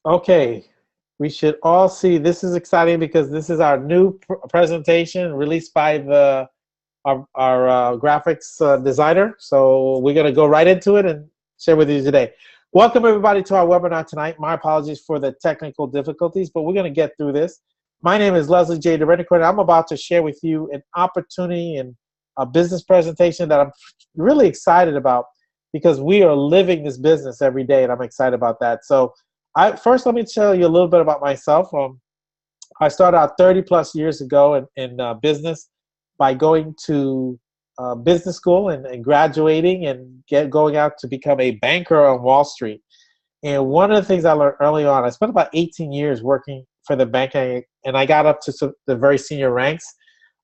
Okay, we should all see. This is exciting because this is our new presentation released by our graphics designer. So we're going to go right into it and share with you today. Welcome everybody to our webinar tonight. My apologies for the technical difficulties, but we're going to get through this. My name is Leslie J. Derenoncourt, and I'm about to share with you an opportunity and a business presentation that I'm really excited about because we are living this business every day, and I'm excited about that. So first, let me tell you a little bit about myself. I started out 30 plus years ago in business by going to business school and graduating and going out to become a banker on Wall Street. And one of the things I learned early on, I spent about 18 years working for the bank, and I got up to the very senior ranks.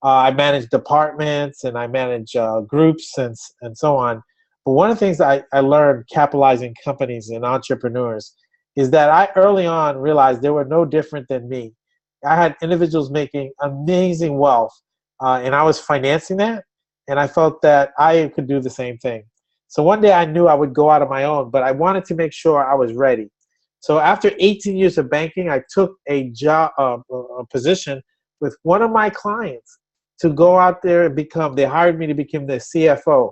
I managed departments and I managed groups and so on. But one of the things I learned capitalizing companies and entrepreneurs is that I early on realized they were no different than me. I had individuals making amazing wealth, and I was financing that, and I felt that I could do the same thing. So one day I knew I would go out on my own, but I wanted to make sure I was ready. So after 18 years of banking, I took a job, a position with one of my clients to go out there and they hired me to become the CFO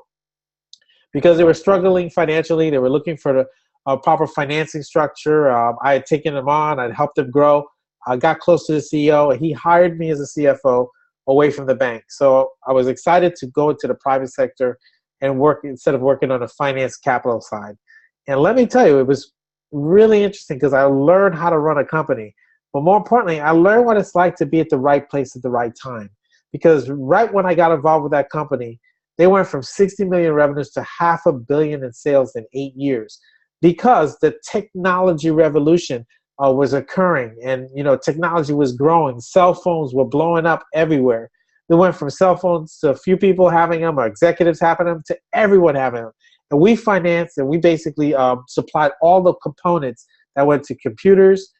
because they were struggling financially. They were looking for a proper financing structure. I had taken them on. I'd helped them grow. I got close to the CEO, and he hired me as a CFO away from the bank. So I was excited to go into the private sector and work instead of working on the finance capital side. And let me tell you, it was really interesting because I learned how to run a company. But more importantly, I learned what it's like to be at the right place at the right time. Because right when I got involved with that company, they went from 60 million revenues to $500 million in sales in 8 years because the technology revolution was occurring, and technology was growing. Cell phones were blowing up everywhere. They went from cell phones to a few people having them, or executives having them, to everyone having them. And we financed and we basically supplied all the components that went to computers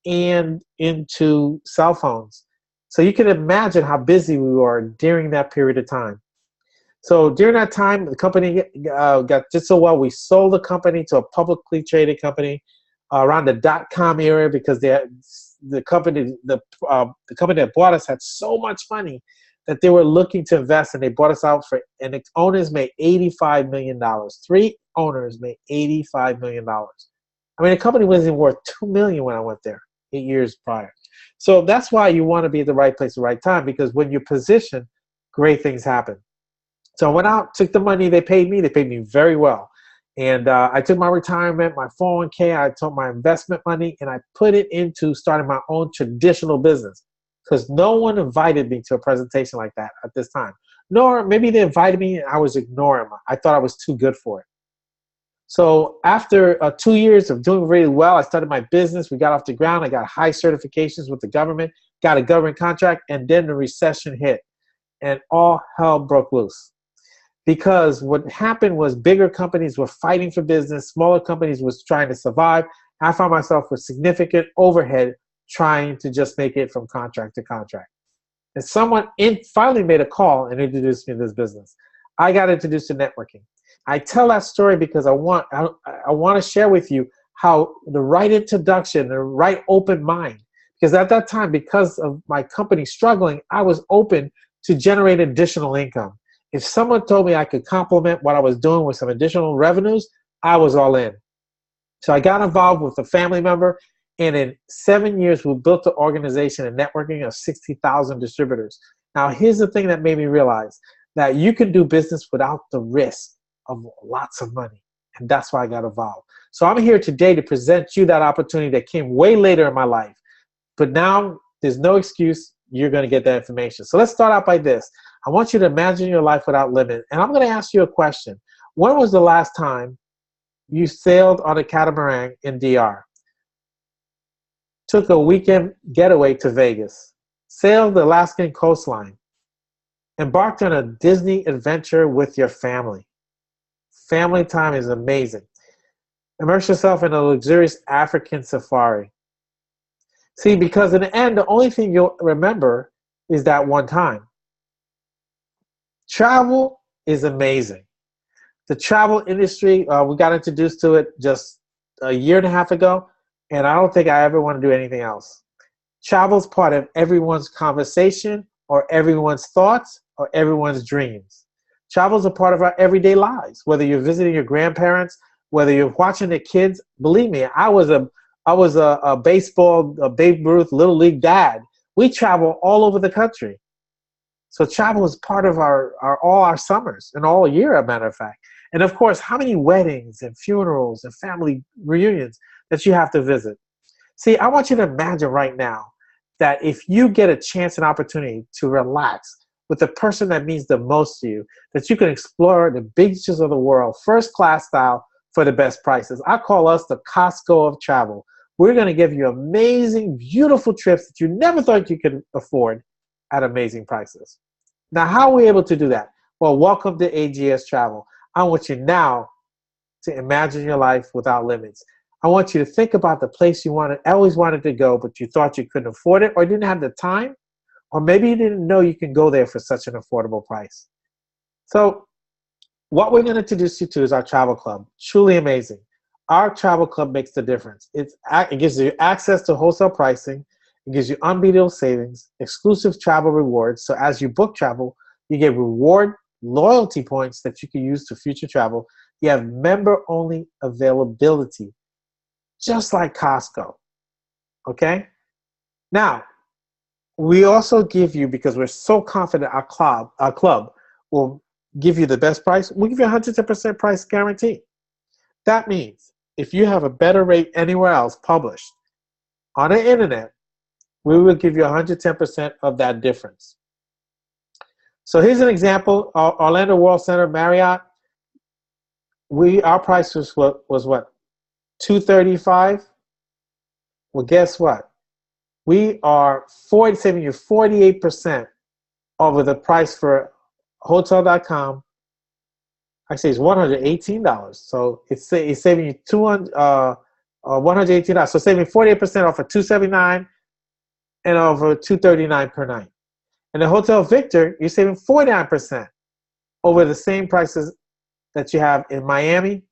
and into cell phones. So you can imagine how busy we were during that period of time. So during that time, the company got just so well, we sold the company to a publicly traded company around the dot-com era because the company that bought us had so much money that they were looking to invest, and they bought us out and the owners made $85 million. 3 owners made $85 million. I mean, the company wasn't worth $2 million when I went there 8 years prior. So that's why you want to be at the right place at the right time, because when you're positioned, great things happen. So I went out, took the money they paid me very well. And I took my retirement, my 401k, I took my investment money, and I put it into starting my own traditional business because no one invited me to a presentation like that at this time. Nor maybe they invited me and I was ignoring them. I thought I was too good for it. So after 2 years of doing really well, I started my business. We got off the ground. I got high certifications with the government, got a government contract, and then the recession hit, and all hell broke loose. Because what happened was bigger companies were fighting for business, smaller companies was trying to survive. I found myself with significant overhead trying to just make it from contract to contract. And someone finally made a call and introduced me to this business. I got introduced to networking. I tell that story because I want to share with you how the right introduction, the right open mind, because at that time, because of my company struggling, I was open to generate additional income. If someone told me I could complement what I was doing with some additional revenues, I was all in. So I got involved with a family member, and in 7 years, we built an organization and networking of 60,000 distributors. Now, here's the thing that made me realize that you can do business without the risk of lots of money, and that's why I got involved. So I'm here today to present you that opportunity that came way later in my life. But now, there's no excuse. You're going to get that information. So let's start out by this. I want you to imagine your life without limit. And I'm going to ask you a question. When was the last time you sailed on a catamaran in DR? Took a weekend getaway to Vegas? Sailed the Alaskan coastline? Embarked on a Disney adventure with your family? Family time is amazing. Immerse yourself in a luxurious African safari. See, because in the end, the only thing you'll remember is that one time. Travel is amazing. The travel industry, we got introduced to it just a year and a half ago. And I don't think I ever want to do anything else. Travel is part of everyone's conversation or everyone's thoughts or everyone's dreams. Travel is a part of our everyday lives, whether you're visiting your grandparents, whether you're watching the kids. Believe me, I was a baseball, a Babe Ruth, Little League dad. We travel all over the country. So travel is part of our all our summers and all year, as a matter of fact. And of course, how many weddings and funerals and family reunions that you have to visit. See, I want you to imagine right now that if you get a chance and opportunity to relax with the person that means the most to you, that you can explore the beaches of the world, first class style for the best prices. I call us the Costco of travel. We're going to give you amazing, beautiful trips that you never thought you could afford at amazing prices. Now, how are we able to do that? Well, welcome to AGS Travel. I want you now to imagine your life without limits. I want you to think about the place you always wanted to go, but you thought you couldn't afford it or didn't have the time, or maybe you didn't know you can go there for such an affordable price. So what we're going to introduce you to is our travel club. Truly amazing. Our travel club makes the difference. It gives you access to wholesale pricing. It gives you unbeatable savings, exclusive travel rewards. So as you book travel, you get reward loyalty points that you can use to future travel. You have member-only availability, just like Costco. Okay? Now, we also give you, because we're so confident our club will give you the best price, we give you a 110% price guarantee. That means if you have a better rate anywhere else published on the internet, we will give you 110% of that difference. So here's an example. Orlando World Center Marriott, our price was what? $235. Well, guess what? We are saving you 48% over the price for hotel.com. Actually, it's $118. So it's saving you $118. So saving 48% off of $279 and over $239 per night. And the Hotel Victor, you're saving 49% over the same prices that you have in Miami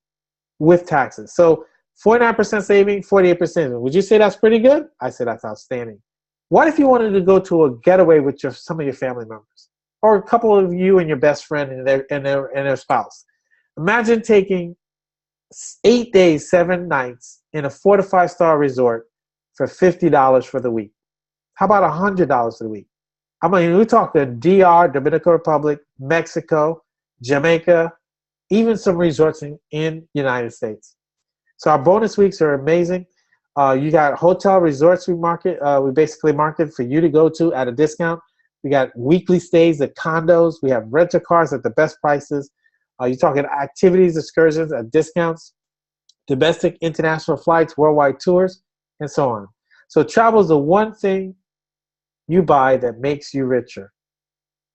with taxes. So 49% saving, 48% saving. Would you say that's pretty good? I say that's outstanding. What if you wanted to go to a getaway with some of your family members, or a couple of you and your best friend and their spouse? Imagine taking 8 days, 7 nights in a 4 to 5 star resort for $50 for the week. How about $100 for the week? I mean, we talk the DR, Dominican Republic, Mexico, Jamaica, even some resorts in United States. So our bonus weeks are amazing. You got hotel resorts we basically market for you to go to at a discount. We got weekly stays at condos. We have rental cars at the best prices. You're talking activities, excursions at discounts, domestic, international flights, worldwide tours, and so on. So travel is the one thing you buy that makes you richer.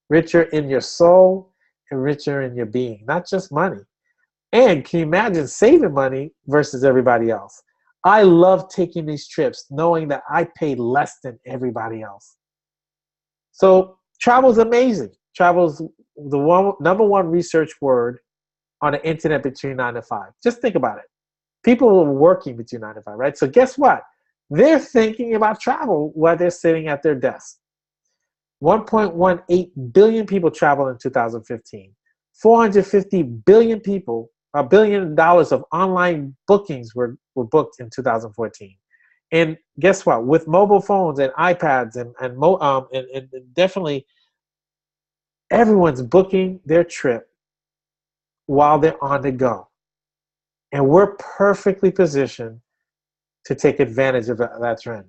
Richer in your soul and richer in your being, not just money. And can you imagine saving money versus everybody else? I love taking these trips knowing that I pay less than everybody else. So travel is amazing. Travel is the number one research word on the internet between 9 to 5. Just think about it. People are working between 9 to 5, right? So guess what? They're thinking about travel while they're sitting at their desk. 1.18 billion people traveled in 2015. 450 billion people, $1 billion of online bookings were booked in 2014. And guess what? With mobile phones and iPads and definitely everyone's booking their trip while they're on the go. And we're perfectly positioned to take advantage of that trend.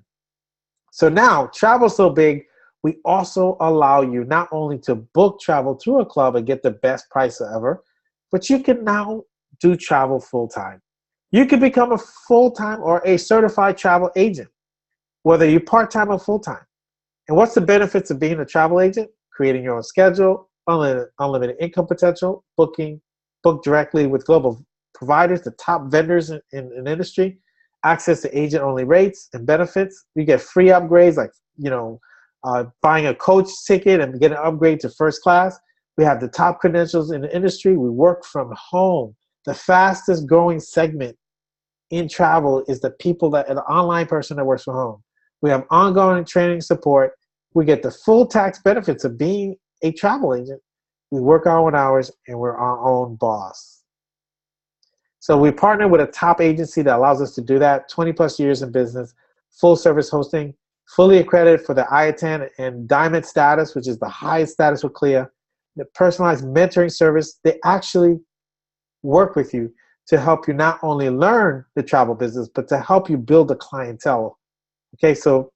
So now, travel's so big, we also allow you not only to book travel through a club and get the best price ever, but you can now do travel full-time. You can become a full-time or a certified travel agent, whether you're part-time or full-time. And what's the benefits of being a travel agent? Creating your own schedule, unlimited income potential, book directly with global providers, the top vendors in the industry, access to agent-only rates and benefits. You get free upgrades like, buying a coach ticket and get an upgrade to first class. We have the top credentials in the industry. We work from home, the fastest growing segment in travel is the people an online person that works from home. We have ongoing training support. We get the full tax benefits of being a travel agent. We work our own hours and we're our own boss. So we partner with a top agency that allows us to do that. 20 plus years in business, full service hosting, fully accredited for the IATAN and Diamond status, which is the highest status with CLIA. The personalized mentoring service, they actually work with you to help you not only learn the travel business, but to help you build a clientele. Okay, so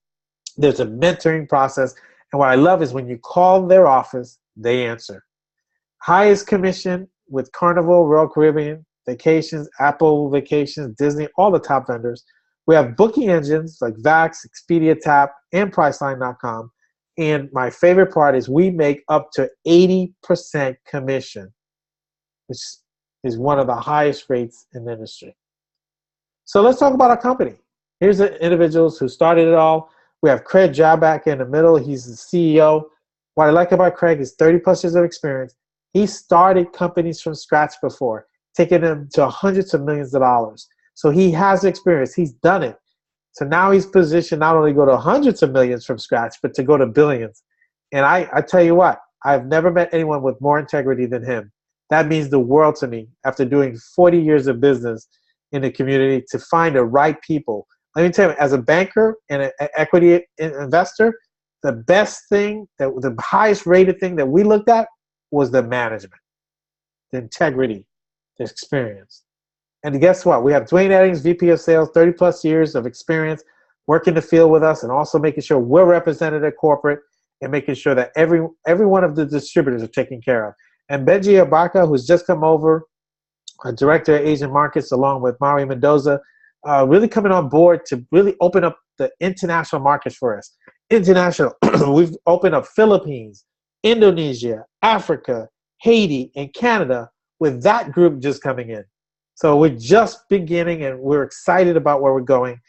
there's a mentoring process. And what I love is when you call their office, they answer. Highest commission with Carnival, Royal Caribbean, Vacations, Apple Vacations, Disney, all the top vendors. We have booking engines like Vax, Expedia, Tap, and Priceline.com. And my favorite part is we make up to 80% commission, which is one of the highest rates in the industry. So let's talk about our company. Here's the individuals who started it all. We have Craig Jabak in the middle. He's the CEO. What I like about Craig is 30 plus years of experience. He started companies from scratch before, taking them to hundreds of millions of dollars. So he has experience. He's done it. So now he's positioned not only to go to hundreds of millions from scratch, but to go to billions. And I tell you what, I've never met anyone with more integrity than him. That means the world to me after doing 40 years of business in the community to find the right people. Let me tell you, as a banker and an equity investor, the best thing, the highest rated thing that we looked at was the management, the integrity, the experience. And guess what? We have Dwayne Eddings, VP of Sales, 30 plus years of experience working the field with us and also making sure we're represented at corporate and making sure that every one of the distributors are taken care of. And Benji Abaka, who's just come over, a director of Asian markets, along with Mario Mendoza, really coming on board to really open up the international markets for us. International, we've opened up Philippines, Indonesia, Africa, Haiti, and Canada with that group just coming in. So we're just beginning and we're excited about where we're going.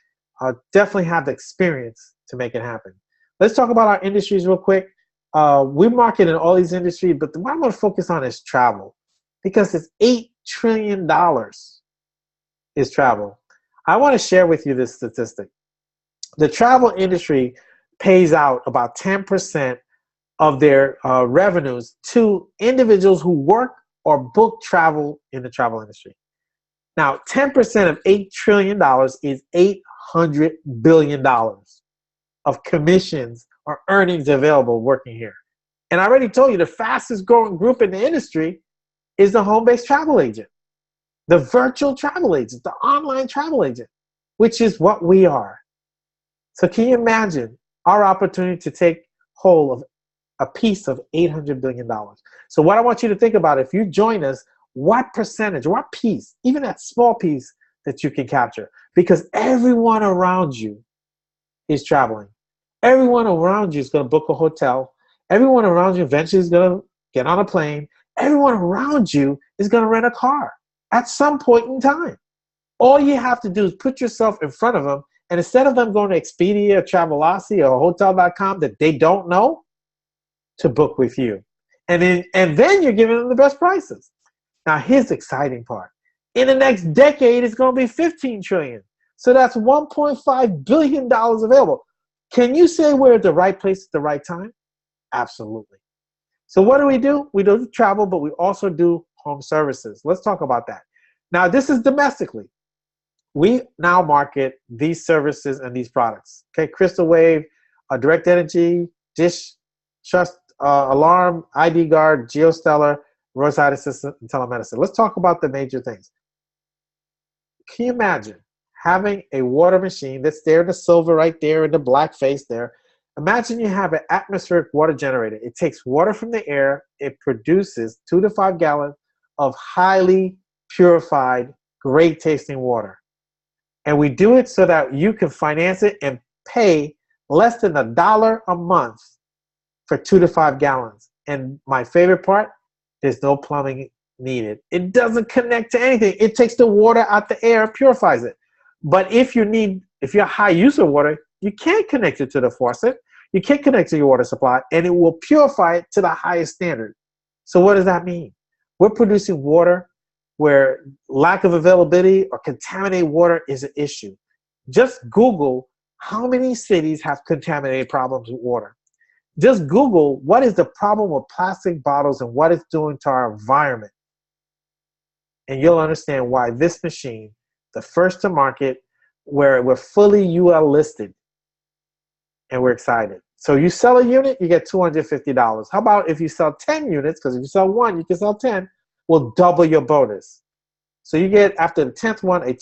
Definitely have the experience to make it happen. Let's talk about our industries real quick. We market in all these industries, but what I want to focus on is travel because it's $8 trillion is travel. I want to share with you this statistic. The travel industry pays out about 10% of their revenues to individuals who work or book travel in the travel industry. Now, 10% of $8 trillion is $800 billion of commissions or earnings available working here. And I already told you the fastest growing group in the industry is the home-based travel agent, the virtual travel agent, the online travel agent, which is what we are. So can you imagine our opportunity to take hold of a piece of $800 billion? So what I want you to think about, if you join us, what percentage, what piece, even that small piece that you can capture, because everyone around you is traveling. Everyone around you is going to book a hotel. Everyone around you eventually is going to get on a plane. Everyone around you is going to rent a car at some point in time. All you have to do is put yourself in front of them, and instead of them going to Expedia, Travelocity, or Hotel.com that they don't know, to book with you. And then you're giving them the best prices. Now, here's the exciting part. In the next decade, it's going to be $15 trillion. So that's $1.5 billion available. Can you say we're at the right place at the right time? Absolutely. So what do? We do travel, but we also do home services. Let's talk about that. Now, this is domestically. We now market these services and these products. Okay, Crystal Wave, Direct Energy, Dish, Trust, Alarm, ID Guard, GeoStellar, Roadside Assistant, and Telemedicine. Let's talk about the major things. Can you imagine having a water machine that's there, the silver right there, and the black face there? Imagine you have an atmospheric water generator. It takes water from the air. It produces 2 to 5 gallons of highly purified, great tasting water. And we do it so that you can finance it and pay less than $1 a month for 2 to 5 gallons. And my favorite part, there's no plumbing needed. It doesn't connect to anything. It takes the water out the air, purifies it. But if you're a high user water, you can't connect it to the faucet. You can't connect to your water supply, and it will purify it to the highest standard. So what does that mean? We're producing water where lack of availability or contaminated water is an issue. Just Google how many cities have contaminated problems with water. Just Google what is the problem with plastic bottles and what it's doing to our environment. And you'll understand why this machine, the first to market, where we're fully UL listed, and we're excited. So you sell a unit, you get $250. How about if you sell 10 units, because if you sell one, you can sell 10, we'll double your bonus. So you get, after the 10th one, a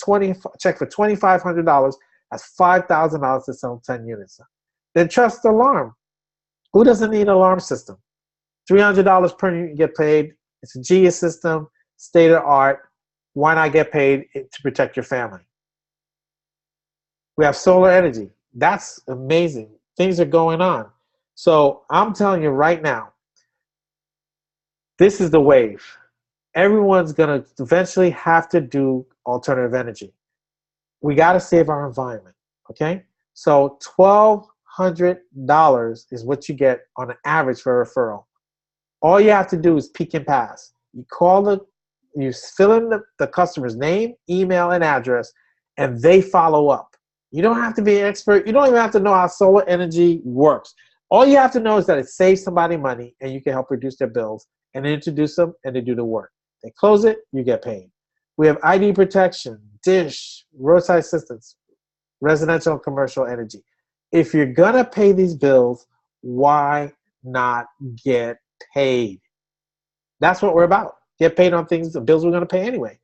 check for $2,500. That's $5,000 to sell 10 units. Then Trust Alarm. Who doesn't need an alarm system? $300 per unit you get paid. It's a GS system, state of the art. Why not get paid to protect your family? We have solar energy. That's amazing. Things are going on. So I'm telling you right now, this is the wave. Everyone's going to eventually have to do alternative energy. We got to save our environment, okay? So $1,200 is what you get on an average for a referral. All you have to do is peek and pass. You fill in the customer's name, email, and address, and they follow up. You don't have to be an expert. You don't even have to know how solar energy works. All you have to know is that it saves somebody money and you can help reduce their bills and introduce them and they do the work. They close it, you get paid. We have ID protection, dish, roadside assistance, residential and commercial energy. If you're going to pay these bills, why not get paid? That's what we're about. Get paid on things, the bills we're going to pay anyway,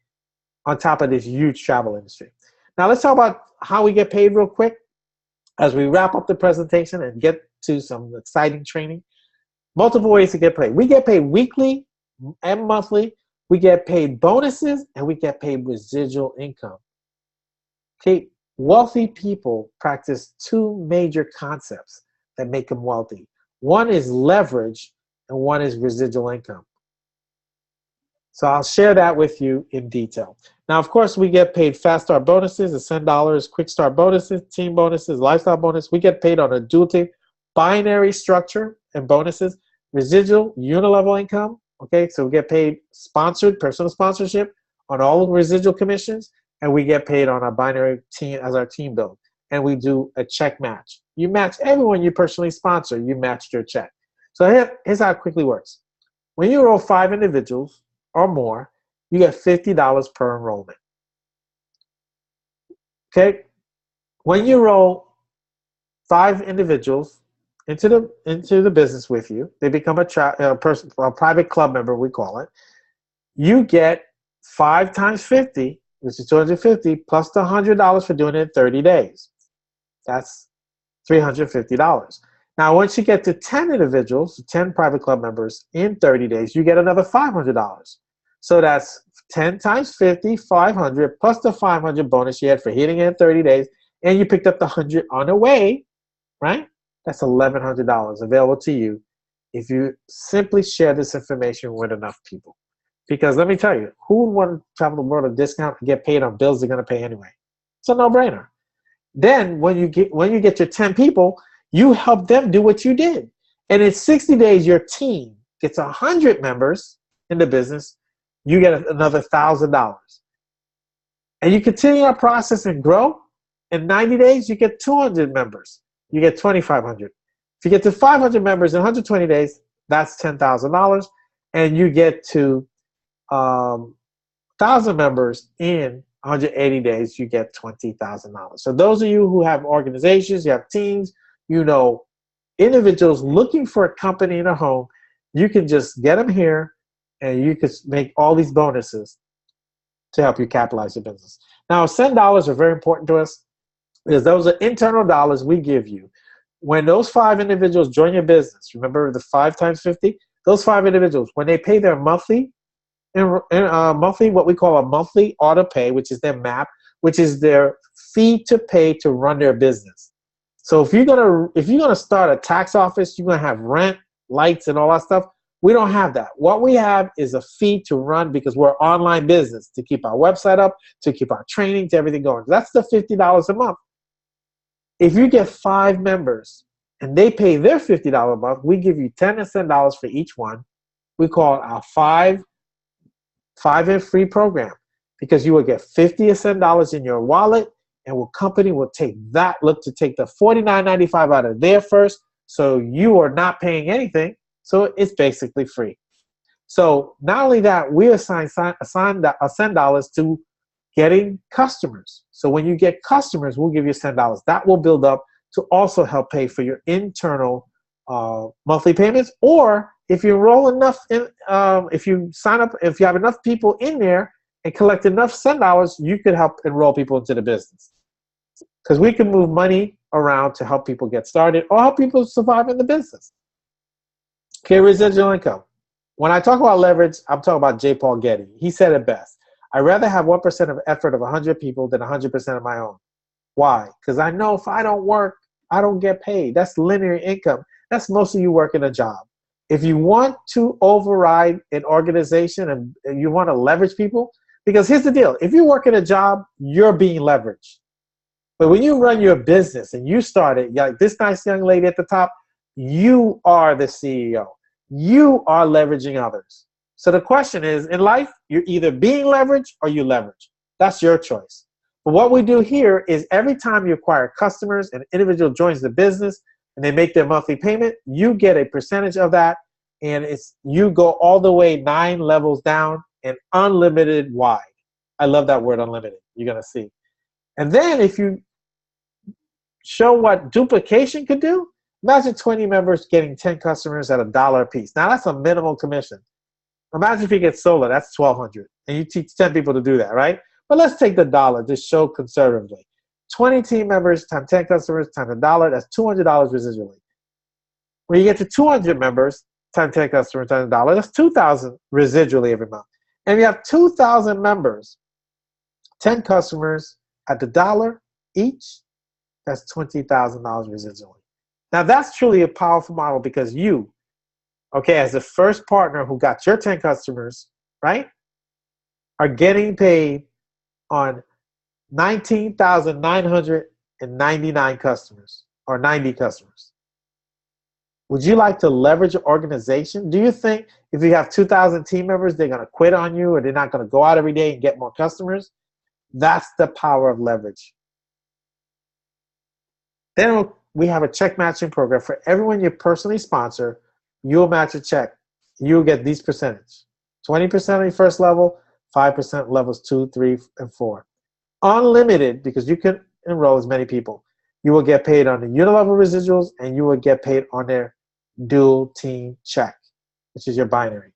on top of this huge travel industry. Now let's talk about how we get paid real quick as we wrap up the presentation and get to some exciting training. Multiple ways to get paid. We get paid weekly and monthly. We get paid bonuses, and we get paid residual income. Okay, wealthy people practice two major concepts that make them wealthy. One is leverage, and one is residual income. So I'll share that with you in detail. Now, of course, we get paid fast start bonuses, $10, quick start bonuses, team bonuses, lifestyle bonus. We get paid on a dual team, binary structure and bonuses, residual, unilevel income. Okay, so we get paid sponsored, personal sponsorship on all residual commissions, and we get paid on our binary team as our team build. And we do a check match. You match everyone you personally sponsor, you match your check. So here's how it quickly works. When you enroll 5 individuals or more, you get $50 per enrollment. Okay, when you enroll 5 individuals into the business with you, they become a private club member, we call it. You get 5 times 50, which is $250, plus the $100 for doing it in 30 days. That's $350. Now, once you get to 10 individuals, 10 private club members in 30 days, you get another $500. So that's 10 times 50, 500, plus the 500 bonus you had for hitting it in 30 days, and you picked up the 100 on the way, right? That's $1,100 available to you if you simply share this information with enough people. Because let me tell you, who would want to travel the world at a discount and get paid on bills they're going to pay anyway? It's a no-brainer. Then when you get your 10 people, you help them do what you did. And in 60 days, your team gets 100 members in the business. You get another $1,000. And you continue that process and grow. In 90 days, you get 200 members. You get $2,500. If you get to 500 members in 120 days, that's $10,000. And you get to 1,000 members in 180 days, you get $20,000. So those of you who have organizations, you have teams, you know, individuals looking for a company in a home, you can just get them here and you could make all these bonuses to help you capitalize your business. Now, $10 are very important to us because those are internal dollars we give you. When those 5 individuals join your business, remember the 5 times 50? Those 5 individuals, when they pay their monthly, what we call a monthly auto pay, which is their MAP, which is their fee to pay to run their business. So if you're gonna start a tax office, you're gonna have rent, lights, and all that stuff. We don't have that. What we have is a fee to run because we're online business, to keep our website up, to keep our training, to everything going. That's the $50 a month. If you get 5 members and they pay their $50 a month, we give you $10 and $10 for each one. We call it our 5 5 and free program, because you will get 50 cent dollars in your wallet, and the company will look to take the $49.95 out of there first, so you are not paying anything, so it's basically free. So not only that, we send dollars to getting customers. So when you get customers, we'll give you $10. That will build up to also help pay for your internal monthly payments, or if you enroll enough if you sign up, if you have enough people in there and collect enough $10, you could help enroll people into the business. Because we can move money around to help people get started or help people survive in the business. Okay, residual income. When I talk about leverage, I'm talking about J. Paul Getty. He said it best. I'd rather have 1% of effort of 100 people than 100% of my own. Why? Because I know if I don't work, I don't get paid. That's linear income. That's most of you working a job. If you want to override an organization and you want to leverage people, because here's the deal. If you work at a job, you're being leveraged. But when you run your business and you start it, like this nice young lady at the top, you are the CEO. You are leveraging others. So the question is, in life, you're either being leveraged or you leverage. That's your choice. But what we do here is every time you acquire customers, an individual joins the business and they make their monthly payment, you get a percentage of that, and you go all the way 9 levels down and unlimited wide. I love that word, unlimited. You're going to see. And then if you show what duplication could do, imagine 20 members getting 10 customers at $1 a piece. Now that's a minimal commission. Imagine if you get solar, that's $1,200, and you teach 10 people to do that, right? But let's take the dollar, just show conservatively. 20 team members times 10 customers times $1, that's $200 residually. When you get to 200 members times 10 customers times $1, that's $2,000 residually every month. And if you have 2,000 members, 10 customers at $1 each, that's $20,000 residually. Now that's truly a powerful model, because you, okay, as the first partner who got your 10 customers, right, are getting paid on 19,999 customers, or 90 customers. Would you like to leverage your organization? Do you think if you have 2,000 team members, they're going to quit on you, or they're not going to go out every day and get more customers? That's the power of leverage. Then we have a check matching program. For everyone you personally sponsor, you'll match a check. You'll get these percentage. 20% on your first level, 5% levels 2, 3, and 4. Unlimited, because you can enroll as many people. You will get paid on the unilevel residuals, and you will get paid on their dual team check, which is your binary.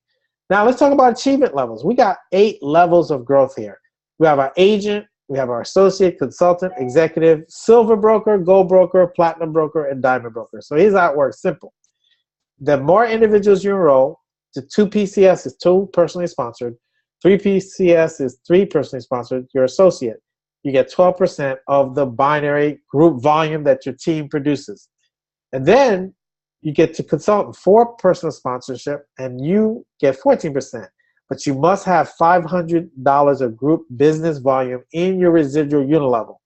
Now let's talk about achievement levels. We got 8 levels of growth here. We have our agent, we have our associate, consultant, executive, silver broker, gold broker, platinum broker, and diamond broker. So here's how it works. Simple. The more individuals you enroll, the 2 PCS is 2 personally sponsored, 3 PCS is 3 personally sponsored, your associate. You get 12% of the binary group volume that your team produces. And then you get to consultant, 4 personal sponsorship, and you get 14%. But you must have $500 of group business volume in your residual unilevel.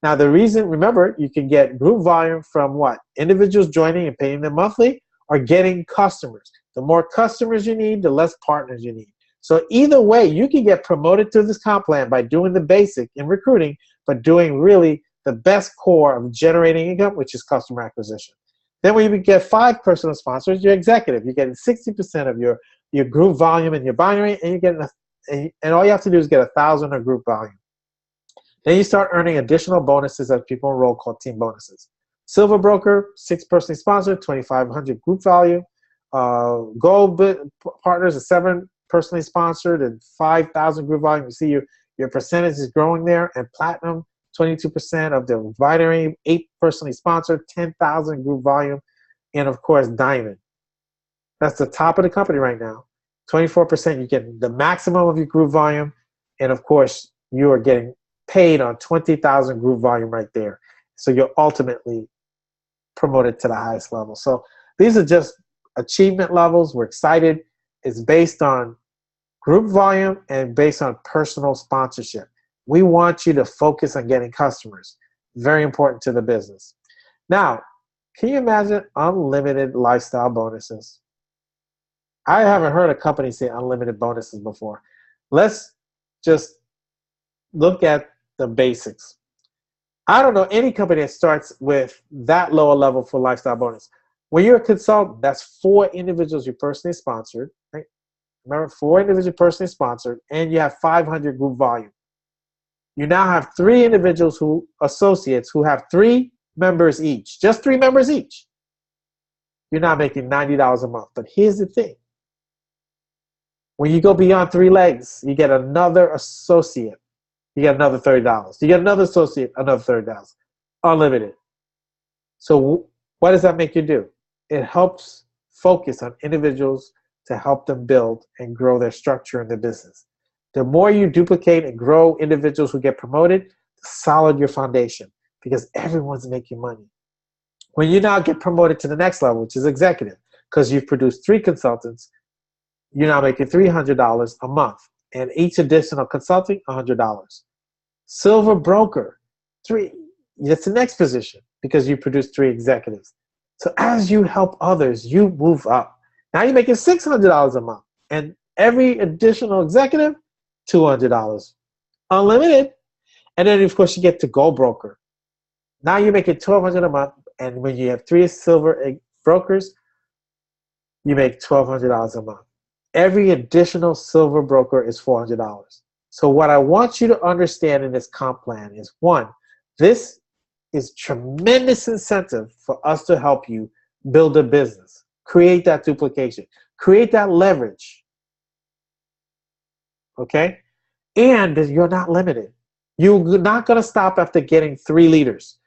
Now the reason, remember, you can get group volume from what? Individuals joining and paying them monthly, or getting customers. The more customers you need, the less partners you need. So either way, you can get promoted to this comp plan by doing the basic in recruiting, but doing really the best core of generating income, which is customer acquisition. Then when you get 5 personal sponsors, you're executive. You're getting 60% of your group volume in your binary, and you get and all you have to do is get 1,000 of group volume. Then you start earning additional bonuses as people enroll, called team bonuses. Silver broker, 6 personally sponsored, 2,500 group value. Gold partners are 7 personally sponsored and 5,000 group volume. You see your percentage is growing there. And platinum, 22% of the binary, 8 personally sponsored, 10,000 group volume, and of course diamond. That's the top of the company right now. 24%, you get the maximum of your group volume, and of course you are getting paid on 20,000 group volume right there. So you're ultimately promoted to the highest level. So these are just achievement levels. We're excited. It's based on group volume and based on personal sponsorship. We want you to focus on getting customers. Very important to the business. Now, can you imagine unlimited lifestyle bonuses? I haven't heard a company say unlimited bonuses before. Let's just look at the basics. I don't know any company that starts with that lower level for lifestyle bonus. When you're a consultant, that's 4 individuals you personally sponsored, right? Remember, 4 individuals personally sponsored, and you have 500 group volume. You now have 3 individuals associates who have 3 members each, just 3 members each. You're now making $90 a month. But here's the thing. When you go beyond 3 legs, you get another associate. You get another $30. You get another associate, another $30. Unlimited. So what does that make you do? It helps focus on individuals to help them build and grow their structure in their business. The more you duplicate and grow individuals who get promoted, the solid your foundation, because everyone's making money. When you now get promoted to the next level, which is executive, because you've produced 3 consultants, you're now making $300 a month, and each additional consulting, $100. Silver broker, 3. That's the next position because you produce 3 executives. So as you help others, you move up. Now you're making $600 a month, and every additional executive, $200, unlimited. And then of course you get to gold broker. Now you're making $1,200 a month, and when you have 3 silver brokers, you make $1,200 a month. Every additional silver broker is $400. So what I want you to understand in this comp plan is, 1, this is tremendous incentive for us to help you build a business, create that duplication, create that leverage. Okay? And you're not limited. You're not going to stop after getting 3 leaders.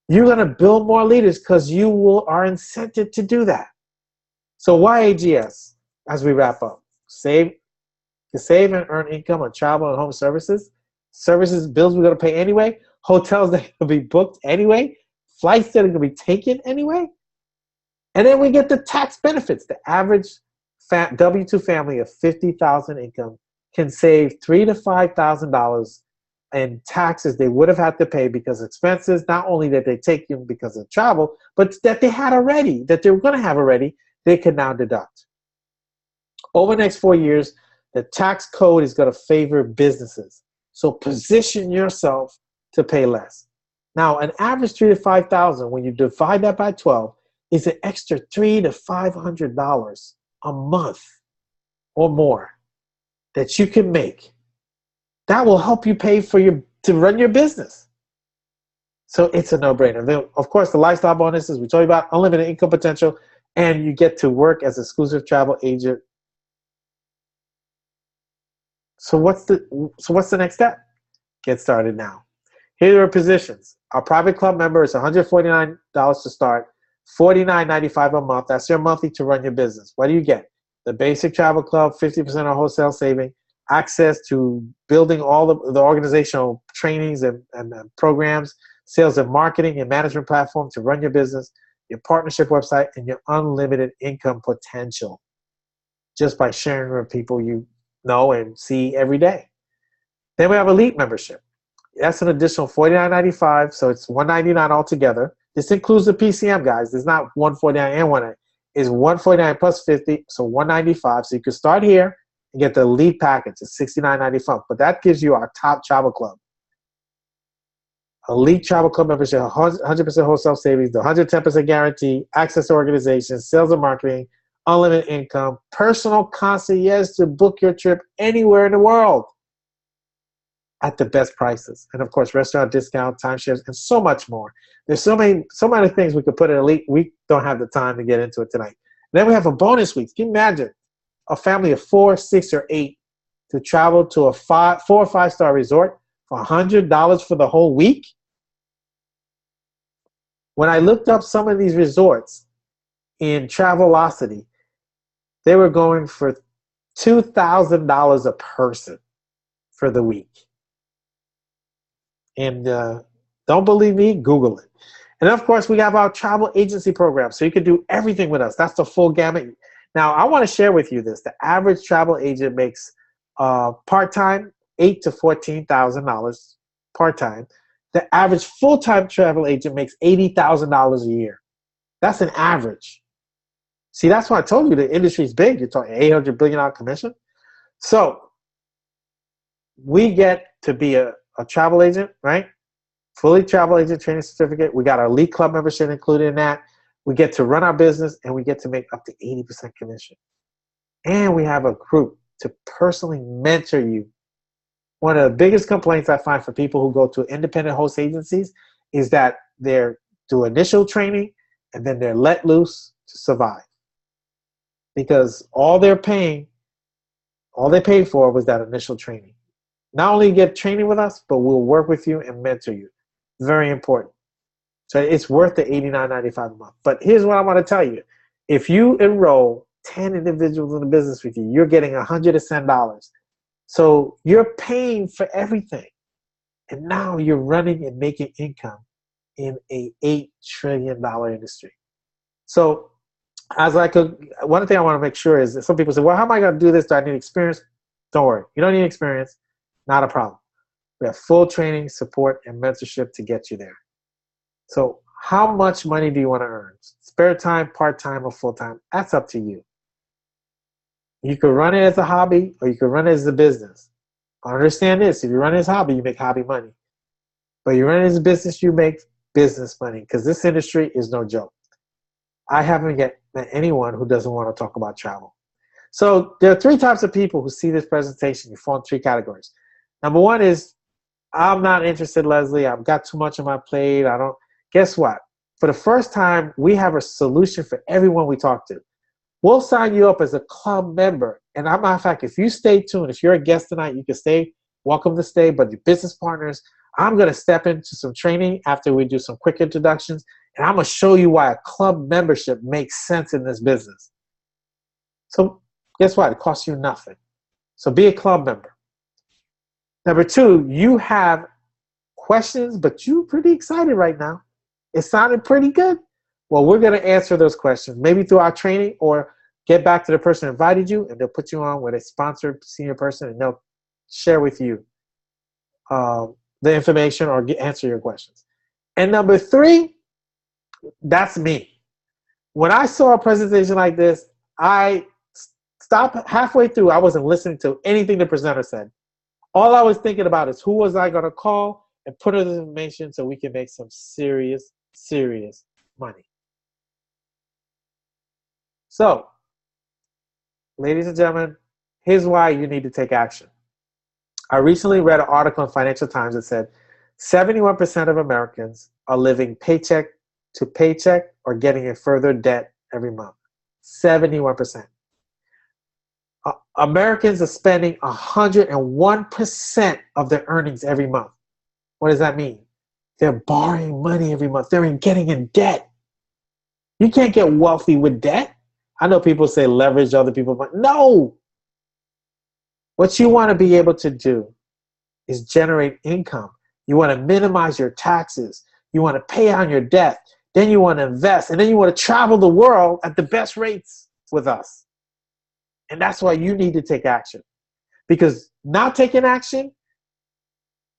You're going to build more leaders because you are incented to do that. So why AGS? As we wrap up, save and earn income on travel and home services, bills we're going to pay anyway, hotels that are going to be booked anyway, flights that are going to be taken anyway, and then we get the tax benefits. The average W-2 family of $50,000 income can save $3,000 to $5,000 in taxes they would have had to pay because expenses, not only that they take in because of travel, but that they had already, that they were going to have already, they can now deduct. Over the next 4 years, the tax code is going to favor businesses. So position yourself to pay less. Now, an average $3,000 to $5,000, when you divide that by 12, is an extra $300 to $500 a month or more that you can make. That will help you pay for to run your business. So it's a no-brainer. Then, of course, the lifestyle bonuses we told you about, unlimited income potential, and you get to work as an exclusive travel agent. So what's the next step? Get started now. Here are positions. Our private club member is $149 to start, $49.95 a month. That's your monthly to run your business. What do you get? The basic travel club, 50% of wholesale saving, access to building all the organizational trainings and programs, sales and marketing and management platform to run your business, your partnership website, and your unlimited income potential just by sharing with people you know and see every day. Then we have elite membership. That's an additional $49.95, so it's $199 altogether. This includes the PCM, guys. There's not $149 and $199. It's $149 plus $50, so $195. So you can start here and get the elite package. It's $69.95, but that gives you our top travel club. Elite travel club membership, 100% wholesale savings, the 110% guarantee, access to organizations, sales and marketing, unlimited income, personal concierge to book your trip anywhere in the world at the best prices. And of course, restaurant discount, timeshares, and so much more. There's so many things we could put in elite. We don't have the time to get into it tonight. And then we have a bonus week. Can you imagine a family of 4, 6, or 8 to travel to a 4 or 5-star resort for $100 for the whole week? When I looked up some of these resorts in Travelocity, they were going for $2,000 a person for the week. And don't believe me? Google it. And of course, we have our travel agency program, so you can do everything with us. That's the full gamut. Now, I want to share with you this. The average travel agent makes part-time $8,000 to $14,000 part-time. The average full-time travel agent makes $80,000 a year. That's an average. See, that's why I told you the industry is big. You're talking $800 billion commission. So we get to be a travel agent, right? Fully travel agent training certificate. We got our elite club membership included in that. We get to run our business, and we get to make up to 80% commission. And we have a group to personally mentor you. One of the biggest complaints I find for people who go to independent host agencies is that they're do initial training and then they're let loose to survive. Because all they paid for was that initial training. Not only get training with us, but we'll work with you and mentor you. Very important. So it's worth the $89.95 a month. But here's what I want to tell you. If you enroll 10 individuals in the business with you, you're getting $110. So you're paying for everything. And now you're running and making income in a $8 trillion industry. So one thing I want to make sure is that some people say, well, how am I going to do this? Do I need experience? Don't worry. You don't need experience. Not a problem. We have full training, support, and mentorship to get you there. So how much money do you want to earn? Spare time, part-time, or full-time? That's up to you. You could run it as a hobby or you could run it as a business. Understand this. If you run it as a hobby, you make hobby money. But you run it as a business, you make business money because this industry is no joke. I haven't yet met anyone who doesn't want to talk about travel. So there are three types of people who see this presentation. You fall in three categories. Number one is, I'm not interested, Leslie. I've got too much on my plate. Guess what? For the first time, we have a solution for everyone we talk to. We'll sign you up as a club member. And as a matter of fact, if you stay tuned, if you're a guest tonight, you can stay. Welcome to stay. But your business partners, I'm going to step into some training after we do some quick introductions. And I'm going to show you why a club membership makes sense in this business. So guess what? It costs you nothing. So be a club member. Number two, you have questions, but you're pretty excited right now. It sounded pretty good. Well, we're going to answer those questions, maybe through our training or get back to the person who invited you, and they'll put you on with a sponsored senior person, and they'll share with you the information or answer your questions. And number three, that's me. When I saw a presentation like this, I stopped halfway through. I wasn't listening to anything the presenter said. All I was thinking about is who was I going to call and put in this information so we can make some serious, serious money. So, ladies and gentlemen, here's why you need to take action. I recently read an article in Financial Times that said 71% of Americans are living paycheck to paycheck or getting in further debt every month. 71%. Americans are spending 101% of their earnings every month. What does that mean? They're borrowing money every month. They're getting in debt. You can't get wealthy with debt. I know people say leverage other people, but no. What you want to be able to do is generate income. You want to minimize your taxes. You want to pay on your debt. Then you want to invest. And then you want to travel the world at the best rates with us. And that's why you need to take action. Because not taking action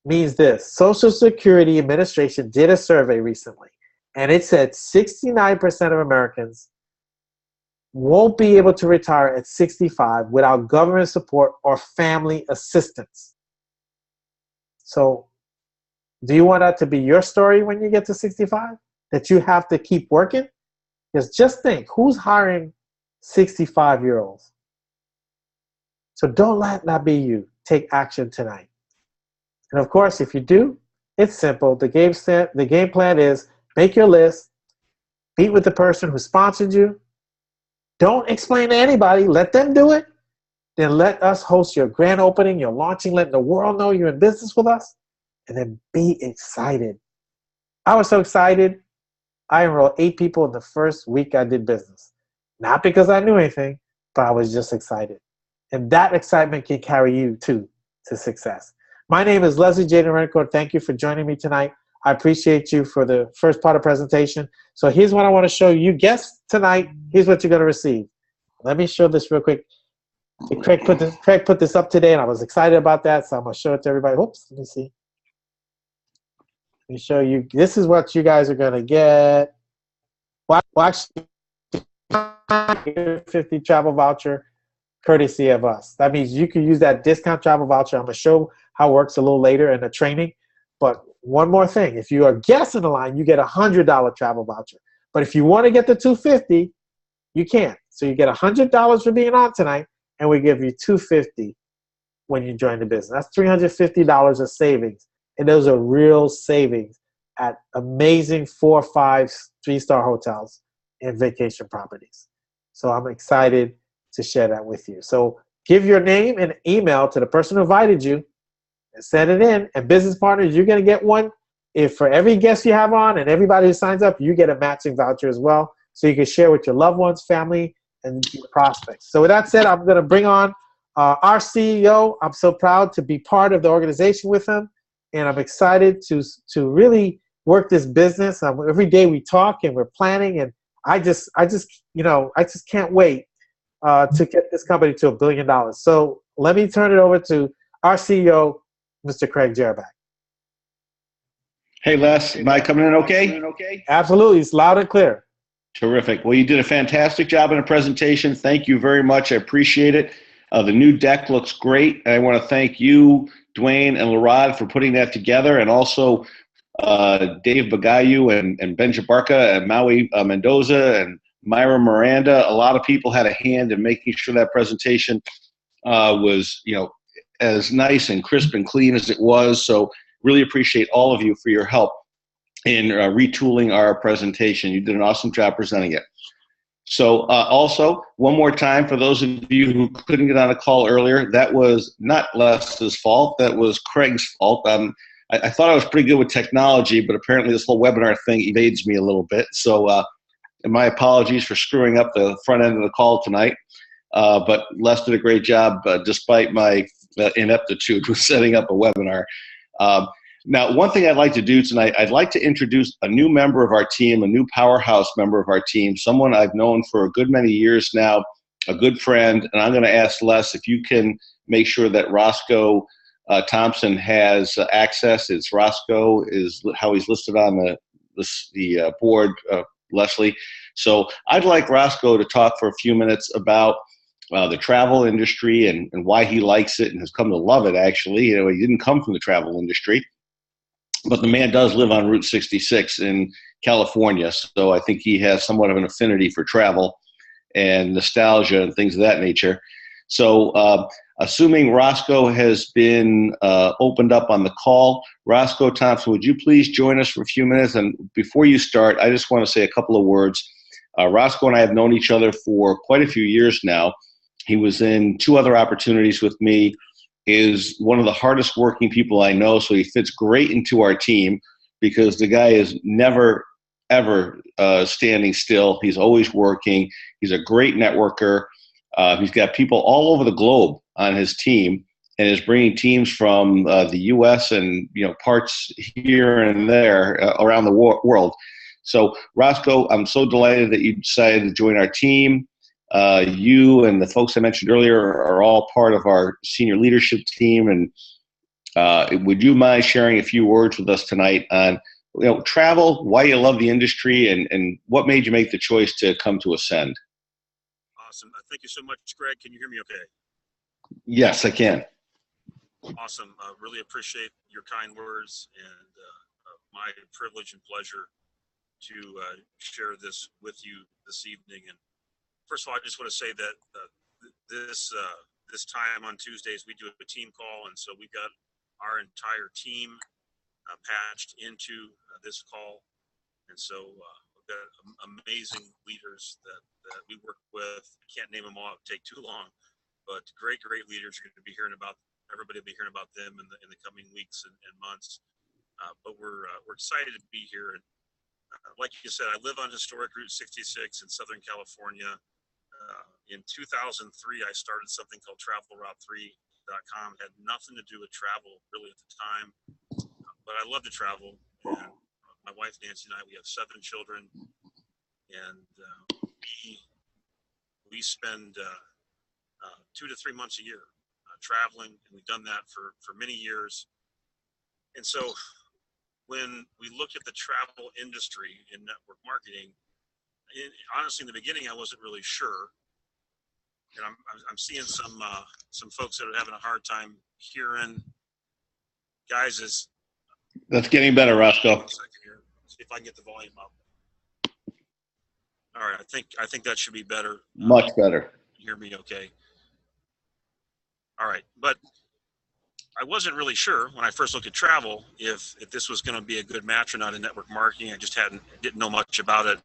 means this. Social Security Administration did a survey recently, and it said 69% of Americans won't be able to retire at 65 without government support or family assistance. So do you want that to be your story when you get to 65? That you have to keep working? Because just think, who's hiring 65-year-olds? So don't let that be you. Take action tonight. And of course, if you do, it's simple. The game plan is make your list, meet with the person who sponsored you. Don't explain to anybody. Let them do it. Then let us host your grand opening, your launching, letting the world know you're in business with us. And then be excited. I was so excited. I enrolled 8 people in the first week I did business. Not because I knew anything, but I was just excited. And that excitement can carry you, too, to success. My name is Leslie J. Derenoncourt. Thank you for joining me tonight. I appreciate you for the first part of the presentation. So here's what I want to show you. Guests tonight, here's what you're going to receive. Let me show this real quick. Craig put this up today, and I was excited about that, so I'm going to show it to everybody. Oops, let me see. Let me show you. This is what you guys are going to get. Watch 50 travel voucher courtesy of us. That means you can use that discount travel voucher. I'm going to show how it works a little later in the training. But one more thing, if you are a guest in the line, you get a $100 travel voucher. But if you want to get the $250, you can't. So you get $100 for being on tonight, and we give you $250 when you join the business. That's $350 of savings, and those are real savings at amazing 4, 5, 3-star hotels and vacation properties. So I'm excited to share that with you. So give your name and email to the person who invited you and send it in. And business partners, you're going to get one. If for every guest you have on and everybody who signs up, you get a matching voucher as well, so you can share with your loved ones, family, and your prospects. So with that said, I'm going to bring on our CEO. I'm so proud to be part of the organization with him, and I'm excited to really work this business. Every day we talk and we're planning, and I just can't wait to get this company to $1 billion. So let me turn it over to our CEO, Mr. Craig Jerabak. Hey, Les, am I coming in okay? Absolutely. It's loud and clear. Terrific. Well, you did a fantastic job in the presentation. Thank you very much. I appreciate it. The new deck looks great. I want to thank you, Dwayne and Larad, for putting that together, and also Dave Bagayu and Ben Jabarka and Maui Mendoza and Myra Miranda. A lot of people had a hand in making sure that presentation was, as nice and crisp and clean as it was. So really appreciate all of you for your help in retooling our presentation. You did an awesome job presenting it. So also, one more time, for those of you who couldn't get on a call earlier, that was not Les's fault. That was Craig's fault. I thought I was pretty good with technology, but apparently this whole webinar thing evades me a little bit. So my apologies for screwing up the front end of the call tonight. But Les did a great job despite my ineptitude with setting up a webinar. Now, one thing I'd like to do tonight, I'd like to introduce a new member of our team, a new powerhouse member of our team, someone I've known for a good many years now, a good friend, and I'm going to ask Les if you can make sure that Roscoe Thompson has access. It's Roscoe is how he's listed on the board, Leslie. So I'd like Roscoe to talk for a few minutes about the travel industry and why he likes it and has come to love it, actually. He didn't come from the travel industry, but the man does live on Route 66 in California, so I think he has somewhat of an affinity for travel and nostalgia and things of that nature. So assuming Roscoe has been opened up on the call, Roscoe Thompson, would you please join us for a few minutes? And before you start, I just want to say a couple of words. Roscoe and I have known each other for quite a few years now. He was in 2 other opportunities with me, is one of the hardest working people I know, so he fits great into our team because the guy is never, ever standing still. He's always working. He's a great networker. He's got people all over the globe on his team and is bringing teams from the U.S. and parts here and there around the world. So, Roscoe, I'm so delighted that you decided to join our team. You and the folks I mentioned earlier are all part of our senior leadership team. And would you mind sharing a few words with us tonight on travel, why you love the industry, and what made you make the choice to come to Ascend? Awesome. Thank you so much, Greg. Can you hear me okay? Yes, I can. Awesome. Really appreciate your kind words and my privilege and pleasure to share this with you this evening. And first of all, I just want to say that this time on Tuesdays, we do a team call. And so we've got our entire team patched into this call. And so we've got amazing leaders that we work with. I can't name them all. It would take too long. But great leaders. You're going to be hearing about, everybody will be hearing about them in the coming weeks and months. But we're excited to be here. And like you said, I live on historic Route 66 in Southern California. In 2003, I started something called TravelRoute3.com. Had nothing to do with travel really at the time, but I love to travel. And my wife Nancy and I, we have 7 children, and we spend 2 to 3 months a year traveling, and we've done that for many years. And so when we looked at the travel industry in network marketing, honestly, in the beginning, I wasn't really sure. And I'm seeing some folks that are having a hard time hearing Guys, is That's getting better, Roscoe. second here. See if I can get the volume up. All right, I think that should be better. Much better. You hear me okay? All right, but I wasn't really sure when I first looked at travel if this was going to be a good match or not in network marketing. I just didn't know much about it.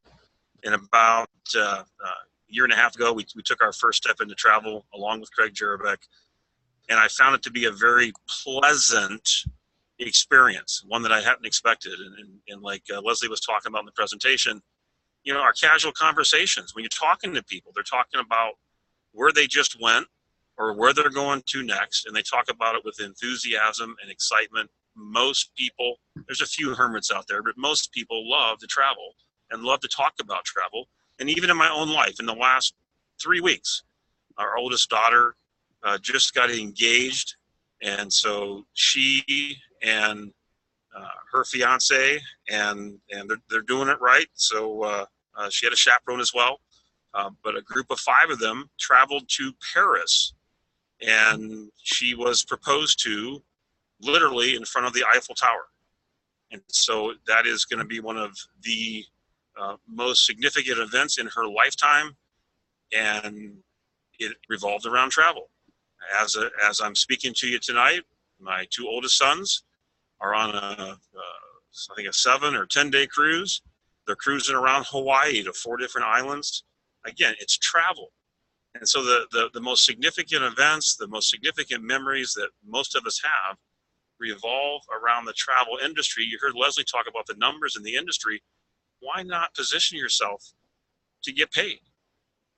And about a year and a half ago, we took our first step into travel along with Craig Jerabek, and I found it to be a very pleasant experience, one that I hadn't expected. And like Leslie was talking about in the presentation, you know, our casual conversations, when you're talking to people, they're talking about where they just went or where they're going to next, and they talk about it with enthusiasm and excitement. Most people, there's a few hermits out there, but most people love to travel and love to talk about travel. And even in my own life, in the last 3 weeks, our oldest daughter just got engaged, and so she and her fiance, and they're doing it right. So she had a chaperone as well, but a group of 5 of them traveled to Paris, and she was proposed to literally in front of the Eiffel Tower. And so that is going to be one of the most significant events in her lifetime, and it revolved around travel. As I'm speaking to you tonight, my 2 oldest sons are on I think a 7 or 10-day cruise. They're cruising around Hawaii to 4 different islands. Again, it's travel. And so the most significant events, the most significant memories that most of us have revolve around the travel industry. You heard Leslie talk about the numbers in the industry. Why not position yourself to get paid?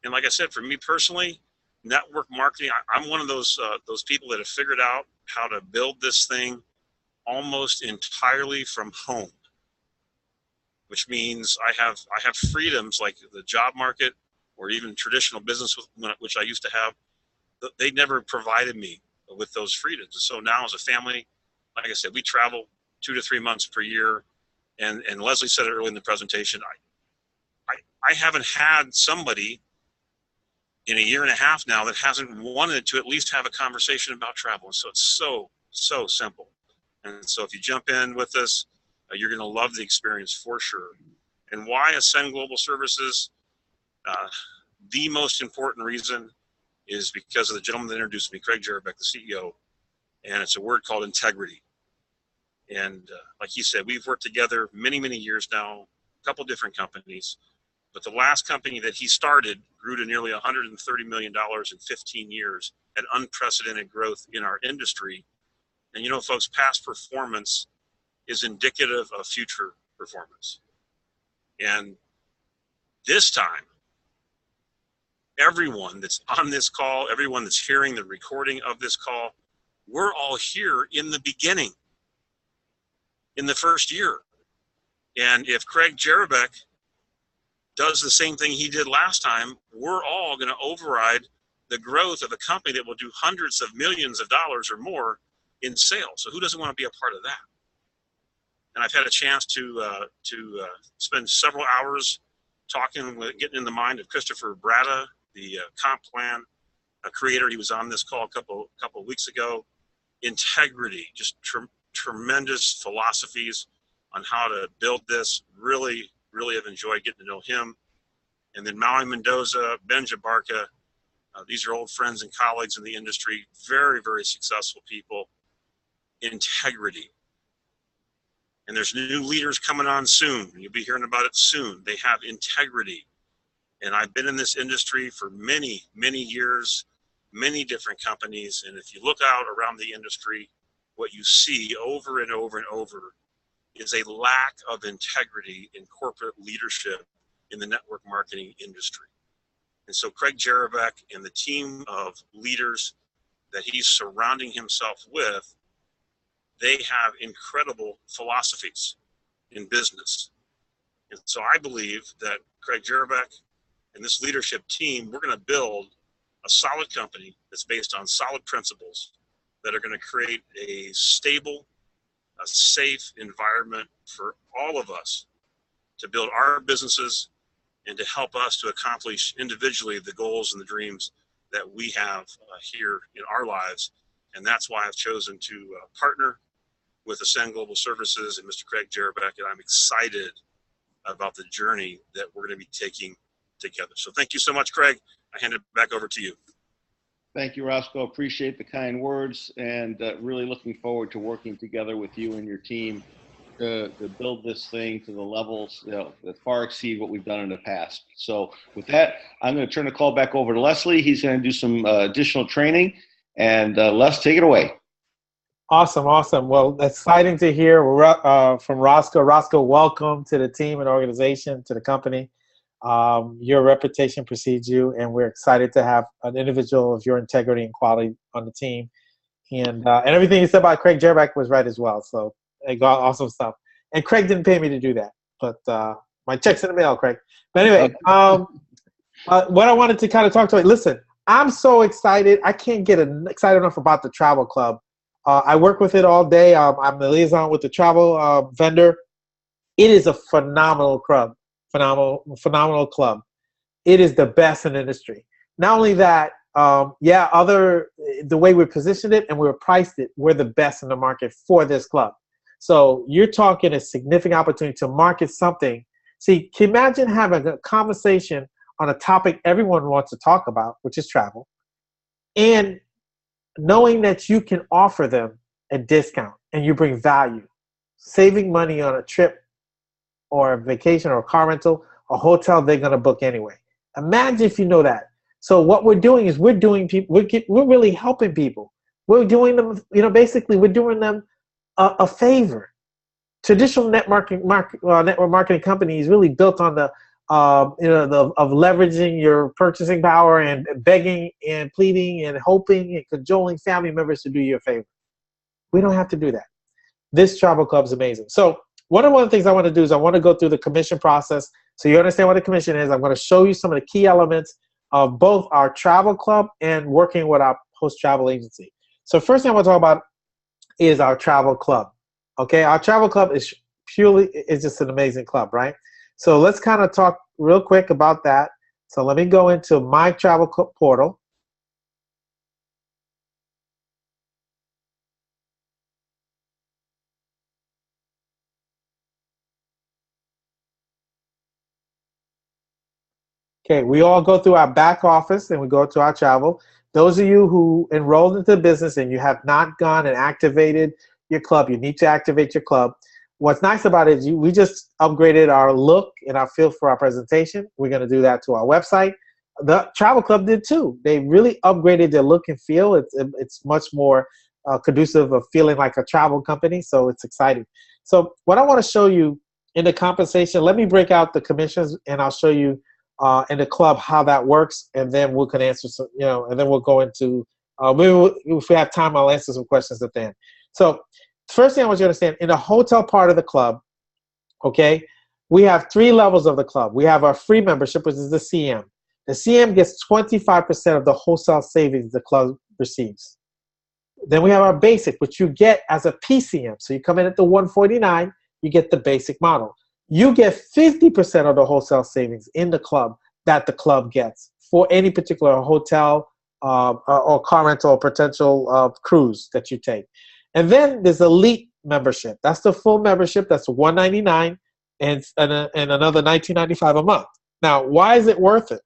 And like I said, for me personally, network marketing, I'm one of those people that have figured out how to build this thing almost entirely from home, which means I have freedoms like the job market or even traditional business, which I used to have. They never provided me with those freedoms. So now as a family, like I said, we travel 2 to 3 months per year. And Leslie said it early in the presentation, I haven't had somebody in a year and a half now that hasn't wanted to at least have a conversation about travel. And so it's so simple. And so if you jump in with us, you're going to love the experience for sure. And why Ascend Global Services? The most important reason is because of the gentleman that introduced me, Craig Jerabek, the CEO, and it's a word called integrity. And like he said, we've worked together many, many years now, a couple different companies. But the last company that he started grew to nearly $130 million in 15 years at unprecedented growth in our industry. And you know, folks, past performance is indicative of future performance. And this time, everyone that's on this call, everyone that's hearing the recording of this call, we're all here in the beginning, in the first year. And if Craig Jerabek does the same thing he did last time, we're all going to override the growth of a company that will do hundreds of millions of dollars or more in sales. So who doesn't want to be a part of that? And I've had a chance to spend several hours talking, getting in the mind of Christopher Bratta, the comp plan creator. He was on this call a couple of weeks ago. Integrity, just tremendous philosophies on how to build this. Really have enjoyed getting to know him. And then Maui Mendoza, Ben Jabarka, these are old friends and colleagues in the industry, very, very successful people. Integrity. And there's new leaders coming on soon. You'll be hearing about it soon. They have integrity. And I've been in this industry for many, many years, many different companies. And if you look out around the industry, what you see over and over and over is a lack of integrity in corporate leadership in the network marketing industry. And so Craig Jerabek and the team of leaders that he's surrounding himself with, they have incredible philosophies in business. And so I believe that Craig Jerabek and this leadership team, we're going to build a solid company that's based on solid principles that are going to create a stable, a safe environment for all of us to build our businesses and to help us to accomplish individually the goals and the dreams that we have here in our lives. And that's why I've chosen to partner with Ascend Global Services and Mr. Craig Jerbeck, and I'm excited about the journey that we're going to be taking together. So thank you so much, Craig. I hand it back over to you. Thank you, Roscoe. Appreciate the kind words, and really looking forward to working together with you and your team to build this thing to the levels that far exceed what we've done in the past. So with that, I'm going to turn the call back over to Leslie. He's going to do some additional training, and Les, take it away. Awesome, awesome. Well, exciting to hear from Roscoe. Roscoe, welcome to the team and organization, to the company. Your reputation precedes you, and we're excited to have an individual of your integrity and quality on the team. And everything you said about Craig Jerbeck was right as well. So awesome stuff. And Craig didn't pay me to do that, but my check's in the mail, Craig. But anyway, what I wanted to kind of talk to you, listen, I'm so excited. I can't get excited enough about the travel club. I work with it all day. I'm the liaison with the travel vendor. It is a phenomenal club. Phenomenal club. It is the best in the industry. Not only that, the way we positioned it and we priced it, we're the best in the market for this club. So you're talking a significant opportunity to market something. See, can you imagine having a conversation on a topic everyone wants to talk about, which is travel, and knowing that you can offer them a discount and you bring value, saving money on a trip or a vacation or a car rental, a hotel they're going to book anyway. Imagine if you know that. So what we're doing is we're really helping people. We're doing them, basically we're doing them a favor. Traditional network marketing company is really built on of leveraging your purchasing power and begging and pleading and hoping and cajoling family members to do you a favor. We don't have to do that. This travel club is amazing. So one of the things I want to do is I want to go through the commission process so you understand what a commission is. I'm going to show you some of the key elements of both our travel club and working with our host travel agency. So first thing I want to talk about is our travel club. Okay, our travel club is just an amazing club, right? So let's kind of talk real quick about that. So let me go into my travel club portal. Okay, we all go through our back office and we go to our travel. Those of you who enrolled into the business and you have not gone and activated your club, you need to activate your club. What's nice about it is we just upgraded our look and our feel for our presentation. We're going to do that to our website. The travel club did too. They really upgraded their look and feel. It's much more conducive of feeling like a travel company, so it's exciting. So what I want to show you in the compensation, let me break out the commissions and I'll show you in the club how that works, and then we can answer some, and then we'll go into, if we have time, I'll answer some questions at the end. So first thing I want you to understand, in the hotel part of the club, okay, we have 3 levels of the club. We have our free membership, which is the CM. The CM gets 25% of the wholesale savings the club receives. Then we have our basic, which you get as a PCM. So you come in at the $149, you get the basic model. You get 50% of the wholesale savings in the club that the club gets for any particular hotel or car rental or potential cruise that you take. And then there's elite membership. That's the full membership. That's $199 and another $19.95 a month. Now, why is it worth it?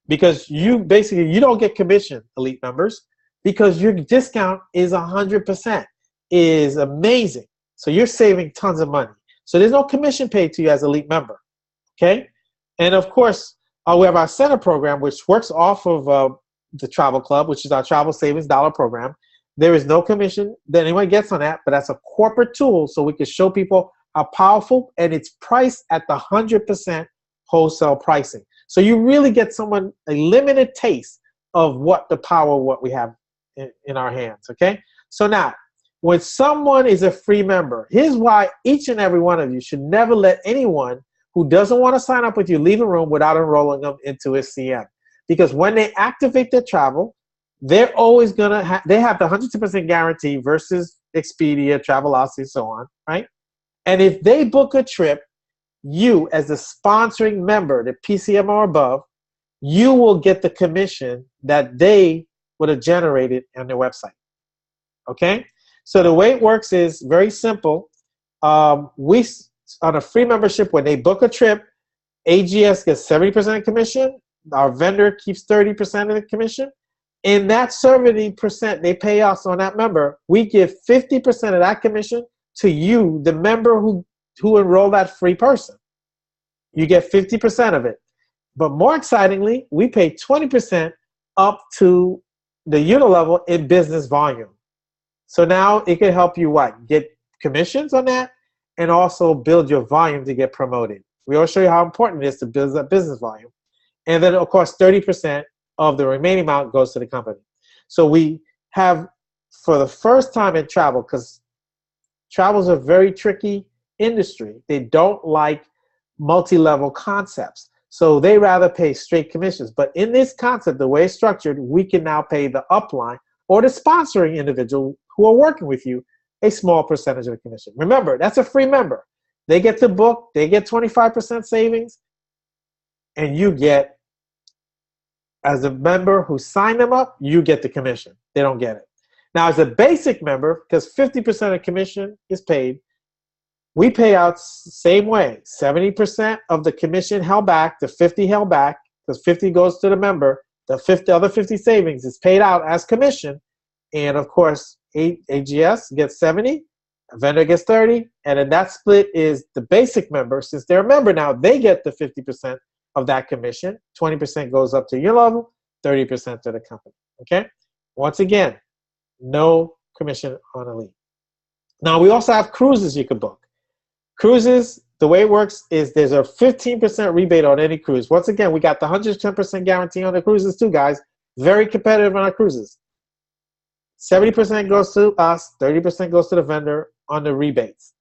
Because you don't get commission, elite members, because your discount is 100%. Is amazing. So you're saving tons of money. So there's no commission paid to you as a elite member, okay? And of course, we have our center program, which works off of the travel club, which is our travel savings dollar program. There is no commission that anyone gets on that, but that's a corporate tool so we can show people how powerful, and it's priced at the 100% wholesale pricing. So you really get someone a limited taste of what the power of what we have in our hands, okay? So now, when someone is a free member, here's why each and every one of you should never let anyone who doesn't want to sign up with you leave a room without enrolling them into a CM. Because when they activate their travel, they're always going to they have the 100% guarantee versus Expedia, Travelocity, and so on, right? And if they book a trip, you as a sponsoring member, the PCM or above, you will get the commission that they would have generated on their website, okay? So the way it works is very simple. We on a free membership, when they book a trip, AGS gets 70% commission. Our vendor keeps 30% of the commission. In that 70% they pay us on that member, we give 50% of that commission to you, the member who enrolled that free person. You get 50% of it. But more excitingly, we pay 20% up to the unit level in business volume. So now it can help you what? Get commissions on that and also build your volume to get promoted. We will show you how important it is to build that business volume. And then, of course, 30% of the remaining amount goes to the company. So we have, for the first time in travel, because travel is a very tricky industry, they don't like multi-level concepts. So they rather pay straight commissions. But in this concept, the way it's structured, we can now pay the upline or the sponsoring individual who are working with you a small percentage of the commission. Remember, that's a free member. They get to book, they get 25% savings, and you get, as a member who signed them up, you get the commission. They don't get it. Now, as a basic member, because 50% of commission is paid, we pay out same way. 70% of the commission held back, the 50 held back, because 50 goes to the member. The other 50 savings is paid out as commission. And of course, AGS gets 70, a vendor gets 30, and then that split is the basic member. Since they're a member now, they get the 50% of that commission. 20% goes up to your level, 30% to the company. Okay? Once again, no commission on Elite. Now, we also have cruises you can book. Cruises, the way it works is there's a 15% rebate on any cruise. Once again, we got the 110% guarantee on the cruises too, guys. Very competitive on our cruises. 70% goes to us, 30% goes to the vendor on the rebates.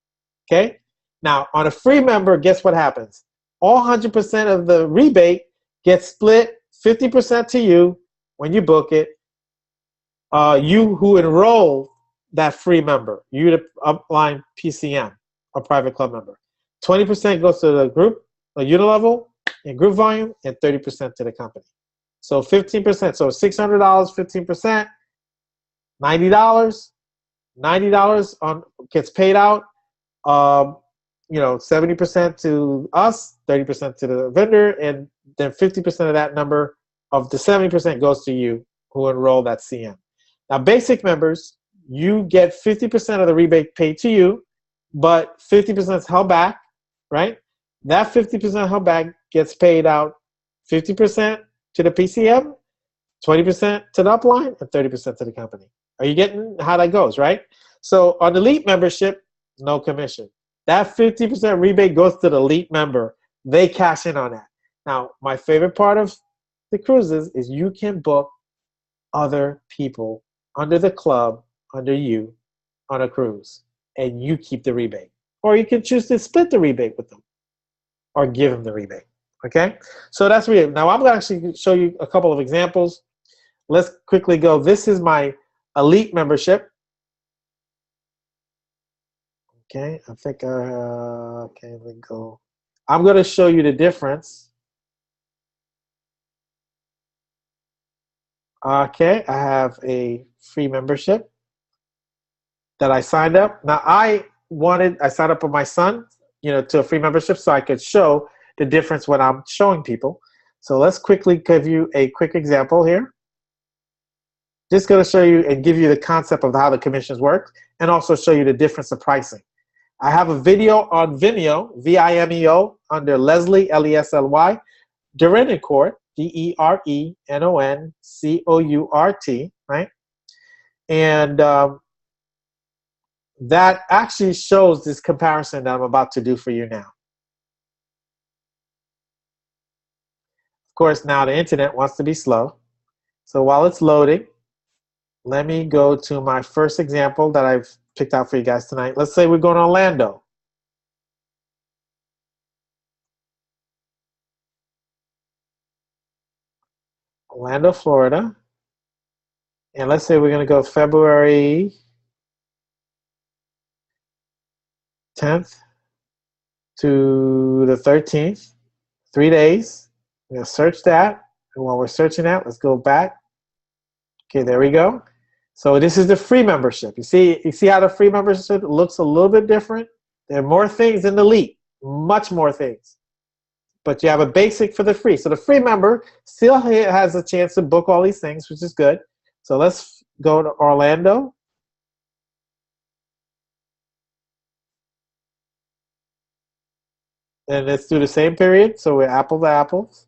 Okay? Now, on a free member, guess what happens? All 100% of the rebate gets split 50% to you when you book it. You who enroll that free member, you the upline PCM, a private club member. 20% goes to the group, a unit level, and group volume, and 30% to the company. So 15%. So $600, 15%, $90. $90 on gets paid out. 70% to us, 30% to the vendor, and then 50% of that number of the 70% goes to you who enroll that CM. Now, basic members, you get 50% of the rebate paid to you, but 50% is held back, right? That 50% held back gets paid out 50% to the PCM, 20% to the upline, and 30% to the company. Are you getting how that goes, right? So on Elite membership, no commission. That 50% rebate goes to the Elite member. They cash in on that. Now, my favorite part of the cruises is you can book other people under the club, under you, on a cruise, and you keep the rebate. Or you can choose to split the rebate with them or give them the rebate, okay? So that's really, now I'm going to actually show you a couple of examples. Let's quickly go. This is my Elite membership. Okay, I think, okay, let me go. I'm going to show you the difference. Okay, I have a free membership that I signed up. Now, I signed up with my son, to a free membership so I could show the difference when I'm showing people. So let's quickly give you a quick example here. Just going to show you and give you the concept of how the commissions work and also show you the difference of pricing. I have a video on Vimeo, V-I-M-E-O, under Leslie, L-E-S-L-Y, Derenoncourt, D-E-R-E-N-O-N-C-O-U-R-T, right? And that actually shows this comparison that I'm about to do for you now. Of course, now the internet wants to be slow. So while it's loading, let me go to my first example that I've picked out for you guys tonight. Let's say we're going to Orlando. Orlando, Florida. And let's say we're going to go February 10th to the 13th, 3 days. We're going to search that. And while we're searching that, let's go back. Okay, there we go. So this is the free membership. You see how the free membership looks a little bit different? There are more things in the elite, much more things. But you have a basic for the free. So the free member still has a chance to book all these things, which is good. So let's go to Orlando. And let's do the same period. So we're apple to apples.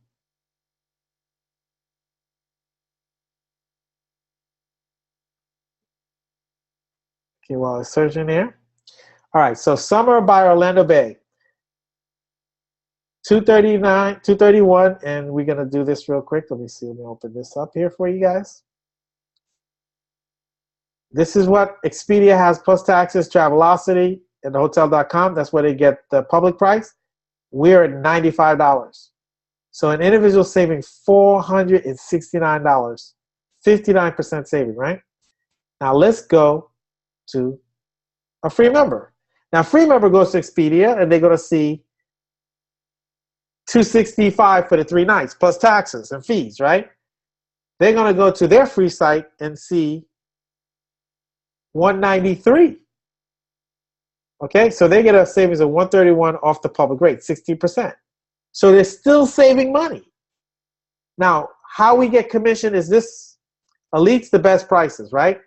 Okay, while it's searching here. All right, so summer by Orlando Bay. 239, 231, and we're gonna do this real quick. Let me see, let me open this up here for you guys. This is what Expedia has plus taxes, Travelocity, and Hotel.com. That's where they get the public price. We're at $95. So an individual saving $469, 59% saving, right? Now let's go to a free member. Now free member goes to Expedia and they're gonna see $265 for the 3 nights plus taxes and fees, right? They're gonna go to their free site and see $193. Okay, so they get a savings of $131 off the public rate, 60%. So they're still saving money. Now, how we get commission is this: Elite's the best prices, right?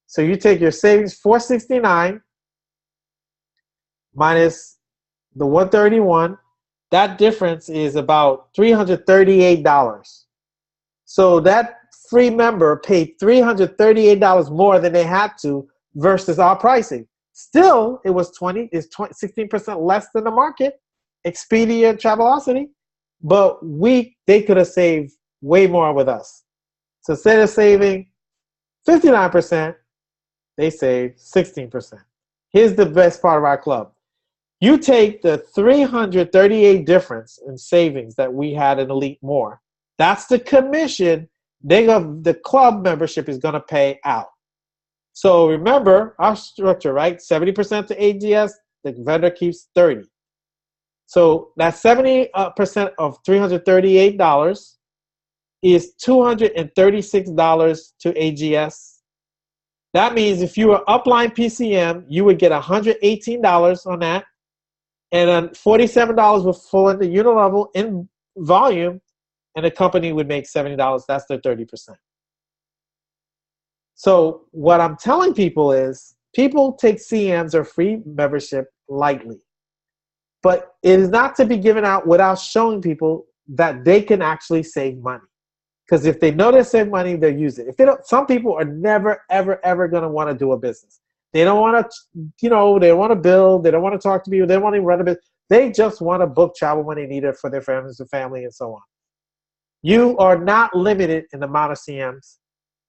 So you take your savings, $469 minus the $131. That difference is about $338. So that free member paid $338 more than they had to versus our pricing. Still, it was 16% less than the market, Expedia and Travelocity, but they could have saved way more with us. So instead of saving 59%, they saved 16%. Here's the best part of our club. You take the 338 difference in savings that we had in Elite More. That's the commission the club membership is going to pay out. So remember our structure, right? 70% to AGS, the vendor keeps 30. So that 70% of $338 is $236 to AGS. That means if you were upline PCM, you would get $118 on that. And then $47 would fall into unilevel in volume, and the company would make $70. That's their 30%. So what I'm telling people is people take CMs or free membership lightly. But it is not to be given out without showing people that they can actually save money. Because if they know they save money, they'll use it. If they don't, some people are never, ever, ever going to want to do a business. They don't want to, they don't want to build. They don't want to talk to people. They don't want to run a business. They just want to book travel when they need it for their families and family and so on. You are not limited in the amount of CMs.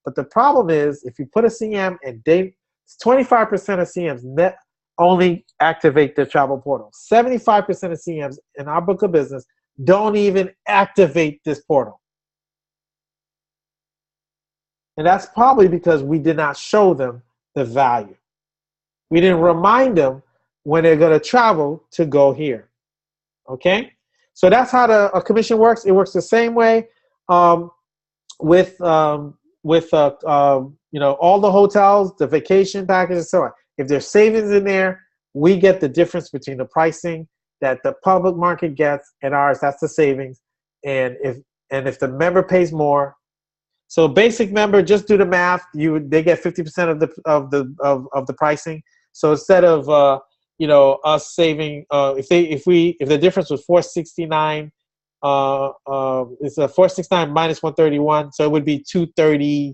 But the problem is, if you put a CM and 25% of CMs only activate their travel portal. 75% of CMs in our book of business don't even activate this portal. And that's probably because we did not show them the value. We didn't remind them when they're going to travel to go here. Okay? So that's how a commission works. It works the same way with all the hotels, the vacation packages, and so on. If there's savings in there, we get the difference between the pricing that the public market gets and ours. That's the savings. And if the member pays more, so basic member, just do the math. They get 50% of the pricing. So instead of us saving, if the difference was $469, it's a $469 minus $131, so it would be $232.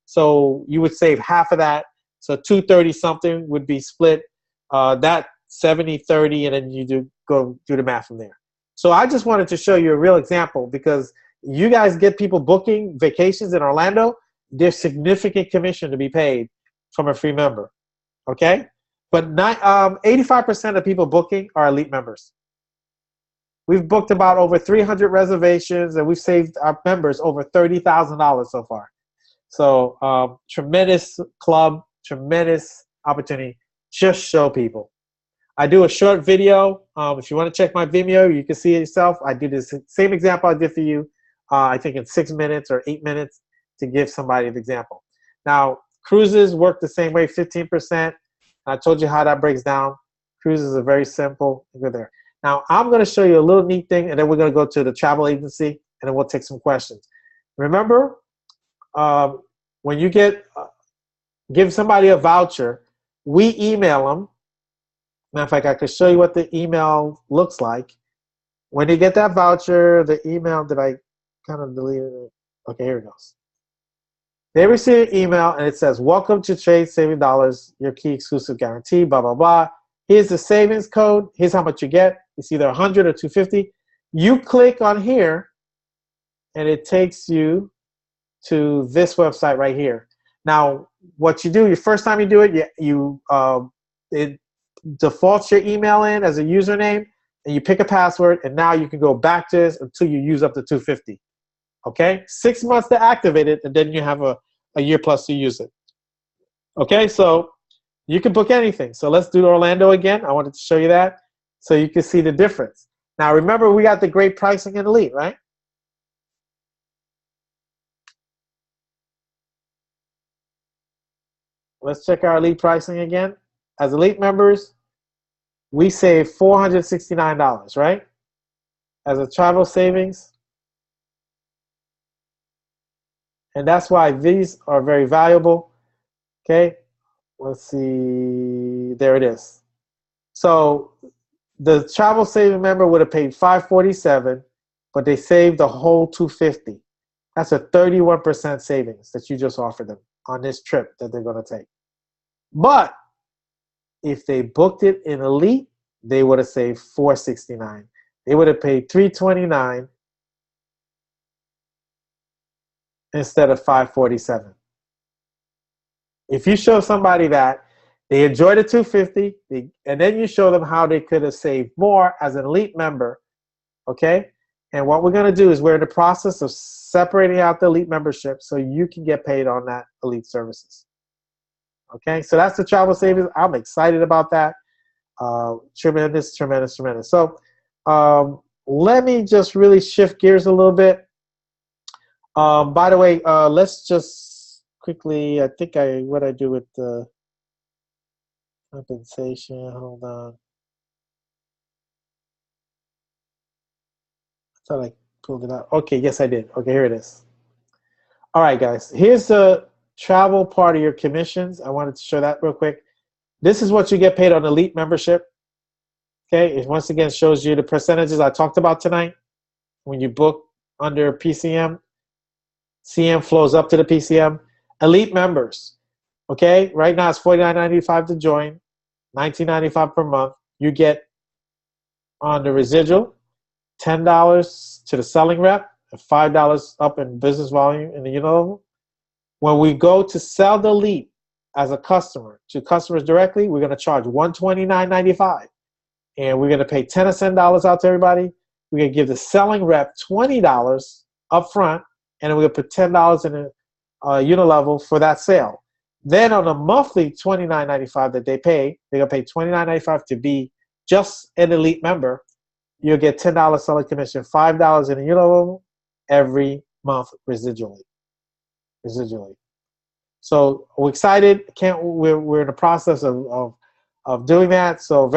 So you would save half of that. So $230 something would be split. That 70-30, and then you go do the math from there. So I just wanted to show you a real example because you guys get people booking vacations in Orlando. There's significant commission to be paid from a free member. Okay, but 85% of people booking are elite members. We've booked about over 300 reservations, and we've saved our members over $30,000 so far. So tremendous club, tremendous opportunity. Just show people. I do a short video. If you want to check my Vimeo, you can see it yourself. I do the same example I did for you, I think in 6 minutes or 8 minutes to give somebody the example. Now, cruises work the same way, 15%. I told you how that breaks down. Cruises are very simple. Go there. Now, I'm going to show you a little neat thing, and then we're going to go to the travel agency, and then we'll take some questions. Remember, when you give somebody a voucher, we email them. Matter of fact, I could show you what the email looks like. When you get that voucher, the email that I kind of deleted it. Okay, here it goes. They receive an email, and it says, welcome to Trade Saving Dollars, your key exclusive guarantee, blah, blah, blah. Here's the savings code. Here's how much you get. It's either 100 or 250. You click on here, and it takes you to this website right here. Now, what you do, your first time you do it, it defaults your email in as a username, and you pick a password, and now you can go back to this until you use up the 250. Okay? 6 months to activate it, and then you have a year plus to use it. Okay? So you can book anything. So let's do Orlando again. I wanted to show you that so you can see the difference. Now, remember, we got the great pricing in Elite, right? Let's check our Elite pricing again. As Elite members, we save $469, right? As a travel savings. And that's why these are very valuable. Okay, let's see. There it is. So the travel saving member would have paid $547, but they saved the whole $250. That's a 31% savings that you just offered them on this trip that they're going to take. But if they booked it in Elite, they would have saved $469. They would have paid $329 instead of $547. If you show somebody that they enjoyed the $250, and then you show them how they could have saved more as an Elite member, okay? And what we're going to do is we're in the process of separating out the Elite membership so you can get paid on that Elite services. Okay, so that's the travel savings. I'm excited about that. Tremendous, tremendous, tremendous. So let me just really shift gears a little bit. By the way, let's just quickly, I think what I do with the compensation, hold on. I thought I pulled it out. Okay, yes I did. Okay, here it is. All right, guys, here's the travel part of your commissions. I wanted to show that real quick. This is what you get paid on Elite membership. Okay, it once again shows you the percentages I talked about tonight. When you book under PCM, CM flows up to the PCM. Elite members, okay, right now it's $49.95 to join, $19.95 per month. You get on the residual $10 to the selling rep and $5 up in business volume in the unit level. When we go to sell the Elite as a customer to customers directly, we're going to charge $129.95, and we're going to pay $10 out to everybody. We're going to give the selling rep $20 up front, and then we're going to put $10 in a unit level for that sale. Then on a monthly $29.95 that they pay, they're going to pay $29.95 to be just an Elite member. You'll get $10 selling commission, $5 in a unit level every month residually. So we're excited. We're in the process of doing that. So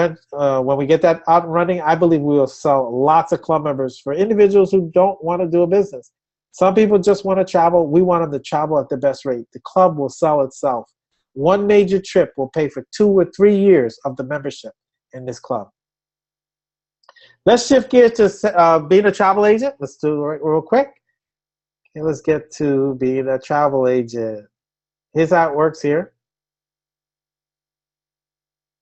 when we get that out and running, I believe we will sell lots of club members for individuals who don't want to do a business. Some people just want to travel. We want them to travel at the best rate. The club will sell itself. One major trip will pay for 2 or 3 years of the membership in this club. Let's shift gears to being a travel agent. Let's do it real quick. Okay, let's get to being a travel agent. Here's how it works here.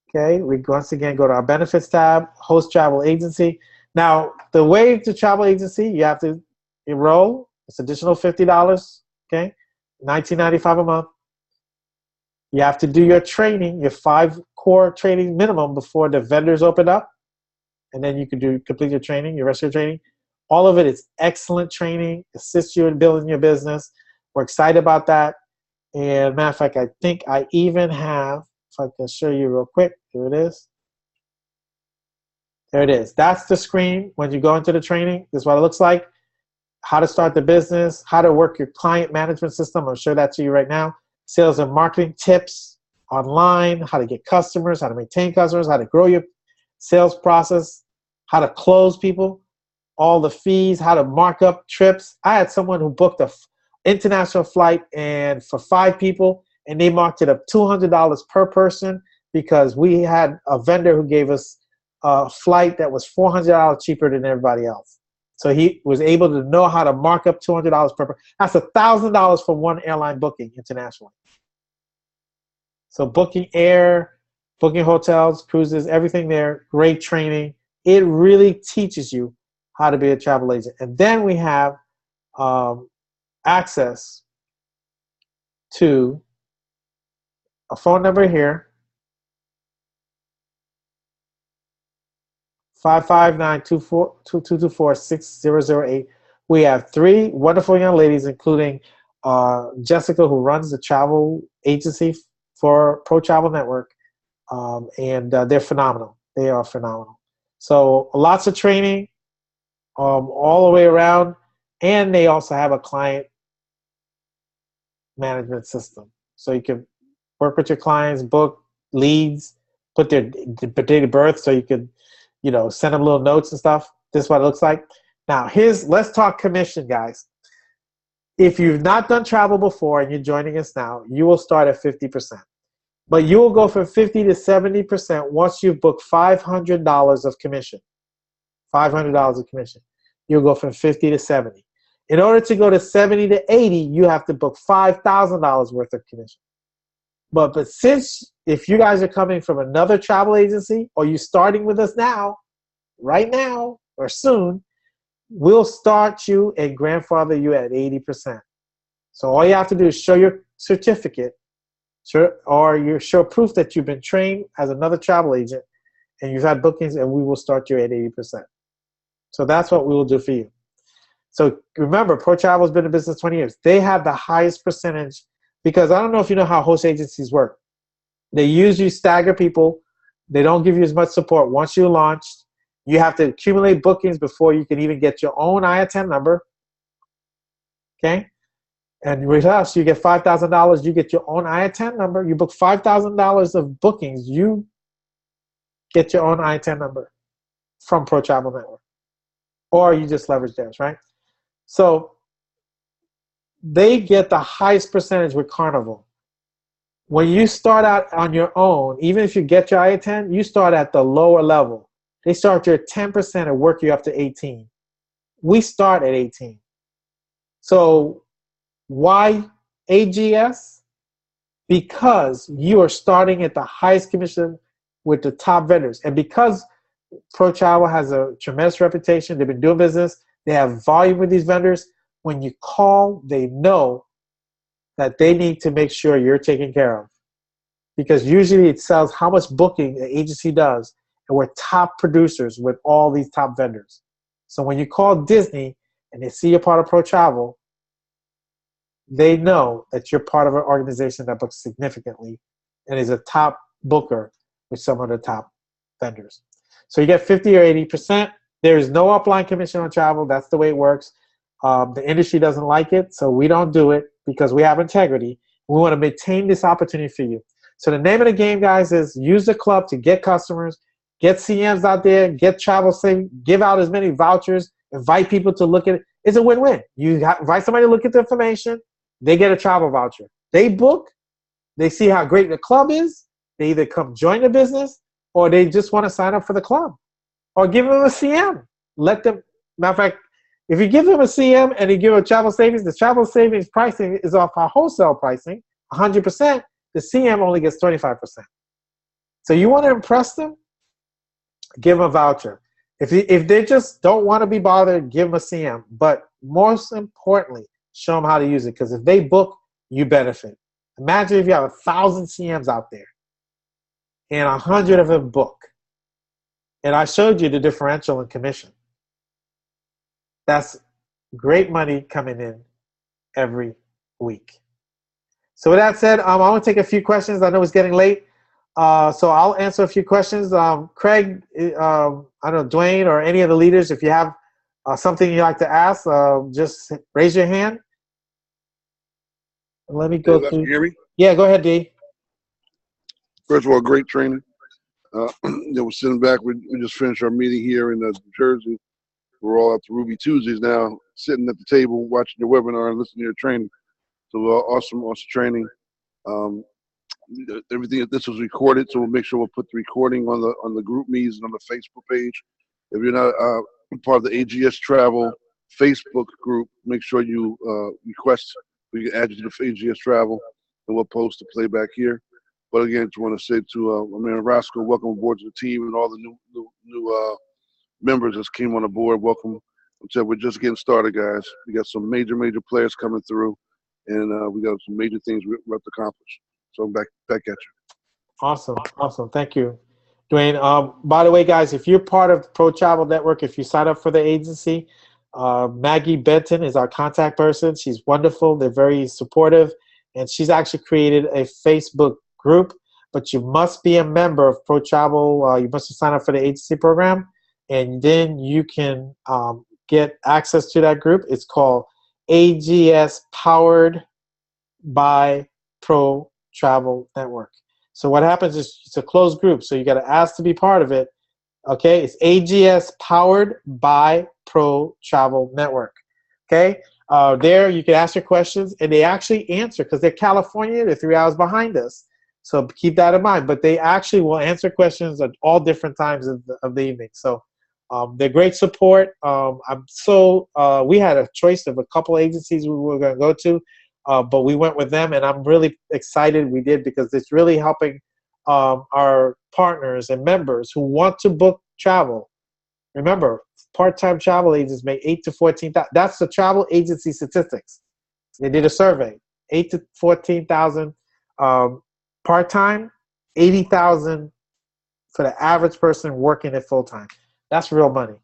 Okay, we once again go to our benefits tab, host travel agency. Now, the way to travel agency, you have to enroll. It's additional $50, okay, $19.95 a month. You have to do your training, your 5 core training minimum before the vendors open up, and then you can complete your training, your rest of your training. All of it is excellent training, assists you in building your business. We're excited about that. And matter of fact, I think I even have, if I can show you real quick, here it is. There it is. That's the screen when you go into the training. This is what it looks like. How to start the business, how to work your client management system. I'll show that to you right now. sales and marketing tips online, how to get customers, how to maintain customers, how to grow your sales process, how to close people, all the fees, how to mark up trips. I had someone who booked a international flight and for 5 people, and they marked it up $200 per person because we had a vendor who gave us a flight that was $400 cheaper than everybody else. So he was able to know how to mark up $200 per person. That's $1,000 for one airline booking internationally. So booking air, booking hotels, cruises, everything there, great training. It really teaches you how to be a travel agent. And then we have access to a phone number here, 559-224-6008. We have 3 wonderful young ladies, including Jessica, who runs the travel agency for Pro Travel Network, and they're phenomenal. They are phenomenal. So lots of training all the way around, and they also have a client management system. So you can work with your clients, book leads, put their date of birth so you could, send them little notes and stuff. This is what it looks like. Now, let's talk commission, guys. If you've not done travel before and you're joining us now, you will start at 50%. But you will go from 50 to 70% once you've booked $500 of commission. $500 of commission. You'll go from 50 to 70. In order to go to 70 to 80, you have to book $5,000 worth of commission. But since if you guys are coming from another travel agency or you're starting with us now, right now or soon, we'll start you and grandfather you at 80%. So all you have to do is show your certificate or you show proof that you've been trained as another travel agent and you've had bookings, and we will start you at 80%. So that's what we will do for you. So remember, Pro Travel has been in business 20 years. They have the highest percentage because I don't know if you know how host agencies work. They usually stagger people. They don't give you as much support. Once you're launched, you have to accumulate bookings before you can even get your own IATN number. Okay? And with us, you get $5,000. You get your own IATN number. You book $5,000 of bookings. You get your own IATN number from Pro Travel Network. Or you just leverage theirs, right? So they get the highest percentage with Carnival. When you start out on your own, even if you get your IATN, you start at the lower level. They start you at 10% and work you up to 18. We start at 18. So why AGS? Because you are starting at the highest commission with the top vendors. And because Pro Travel has a tremendous reputation, they've been doing business, they have volume with these vendors, when you call, they know that they need to make sure you're taken care of. Because usually it sells how much booking the agency does, and we're top producers with all these top vendors. So when you call Disney and they see you're part of Pro Travel, they know that you're part of an organization that books significantly and is a top booker with some of the top vendors. So you get 50 or 80%. There is no upline commission on travel. That's the way it works. The industry doesn't like it, so we don't do it because we have integrity. We want to maintain this opportunity for you. So the name of the game, guys, is use the club to get customers, get CMs out there, get travel saving, give out as many vouchers, invite people to look at it. It's a win-win. You invite somebody to look at the information, they get a travel voucher. They book, they see how great the club is, they either come join the business or they just want to sign up for the club. Or give them a CM. Let them, matter of fact, if you give them a CM and you give them travel savings, the travel savings pricing is off our wholesale pricing, 100%. The CM only gets 25%. So you want to impress them, give them a voucher. If they just don't want to be bothered, give them a CM. But most importantly, show them how to use it, because if they book, you benefit. Imagine if you have 1,000 CMs out there and 100 of them book. And I showed you the differential in commission. That's great money coming in every week. So with that said, I want to take a few questions. I know it's getting late. So I'll answer a few questions. Craig, I don't know, Dwayne or any of the leaders, if you have something you'd like to ask, just raise your hand. Let me go through. Can you hear me? Yeah, go ahead, D. First of all, great training. We're sitting back. We just finished our meeting here in New Jersey. We're all up to Ruby Tuesdays now, sitting at the table, watching your webinar and listening to your training. So awesome training. Everything this was recorded, so we'll make sure we'll put the recording on the group meets and on the Facebook page. If you're not part of the AGS Travel Facebook group, make sure you request. We can add you to the AGS Travel, and we'll post the playback here. But again, just want to say to my man Roscoe, welcome aboard to the team, and all the new members that came on the board. Welcome. We're just getting started, guys. We got some major players coming through, and we got some major things we have to accomplish. So I'm back at you. Awesome. Thank you, Dwayne. By the way, guys, if you're part of the Pro Travel Network, if you sign up for the agency, Maggie Benton is our contact person. She's wonderful. They're very supportive, and she's actually created a Facebook group. But you must be a member of Pro Travel. You must sign up for the agency program, and then you can get access to that group. It's called AGS Powered by Pro Travel Network. So what happens is it's a closed group, so you got to ask to be part of it. Okay, it's AGS Powered by Pro Travel Network. Okay, there you can ask your questions, and they actually answer because they're California. They're 3 hours behind us, so keep that in mind. But they actually will answer questions at all different times of the evening. So they're great support. We had a choice of a couple agencies we were going to go to. But we went with them, and I'm really excited we did because it's really helping our partners and members who want to book travel. Remember, part-time travel agents make 8 to 14,000. That's the travel agency statistics. They did a survey. 8 to 14,000 part-time, 80,000 for the average person working it full-time. That's real money.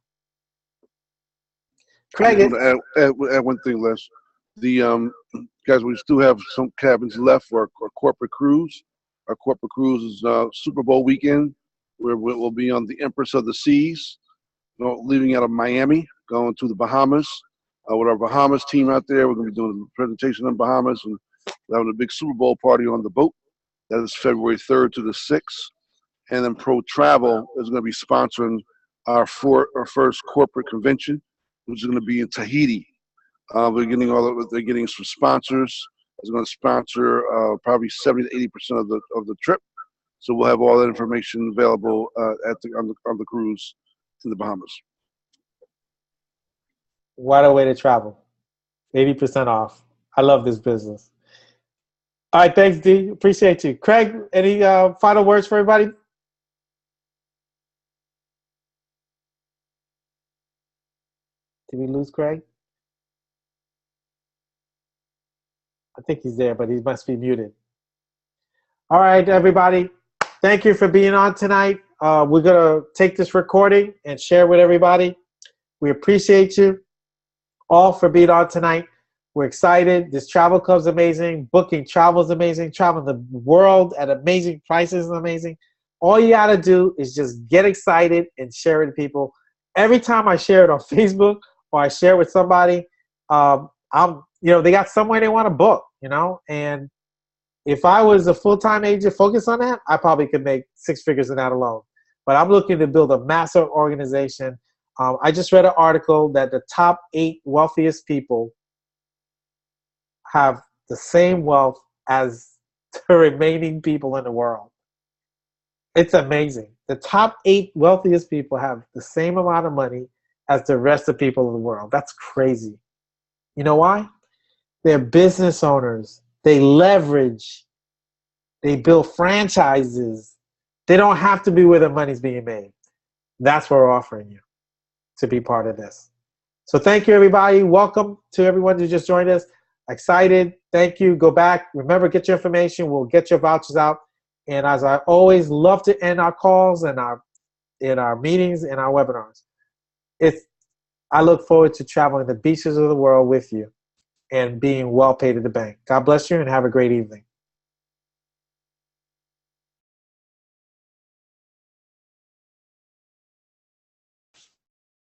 Craig, I want to add one thing, Les. The guys, we still have some cabins left for our corporate cruise. Our corporate cruise is Super Bowl weekend, where we'll be on the Empress of the Seas, leaving out of Miami, going to the Bahamas. With our Bahamas team out there, we're going to be doing a presentation in Bahamas and having a big Super Bowl party on the boat. That is February 3rd to the 6th. And then Pro Travel is going to be sponsoring our first corporate convention, which is going to be in Tahiti. They're getting some sponsors. It's going to sponsor probably 70 to 80% of the trip. So we'll have all that information available on the cruise in the Bahamas. What a way to travel. 80% off. I love this business. All right, thanks, D. Appreciate you. Craig, any final words for everybody? Did we lose Craig? I think he's there, but he must be muted. All right, everybody. Thank you for being on tonight. We're going to take this recording and share with everybody. We appreciate you all for being on tonight. We're excited. This travel club's amazing. Booking travel is amazing. Traveling the world at amazing prices is amazing. All you got to do is just get excited and share it to people. Every time I share it on Facebook or I share it with somebody, they got somewhere they want to book, and if I was a full-time agent focused on that, I probably could make 6 figures in that alone. But I'm looking to build a massive organization. I just read an article that the top 8 wealthiest people have the same wealth as the remaining people in the world. It's amazing. The top 8 wealthiest people have the same amount of money as the rest of the people in the world. That's crazy. You know why? They're business owners. They leverage. They build franchises. They don't have to be where the money's being made. That's what we're offering you to be part of this. So thank you, everybody. Welcome to everyone who just joined us. Excited. Thank you. Go back. Remember, get your information. We'll get your vouchers out. And as I always love to end our calls and our meetings and our webinars, I look forward to traveling the beaches of the world with you and being well paid at the bank. God bless you and have a great evening.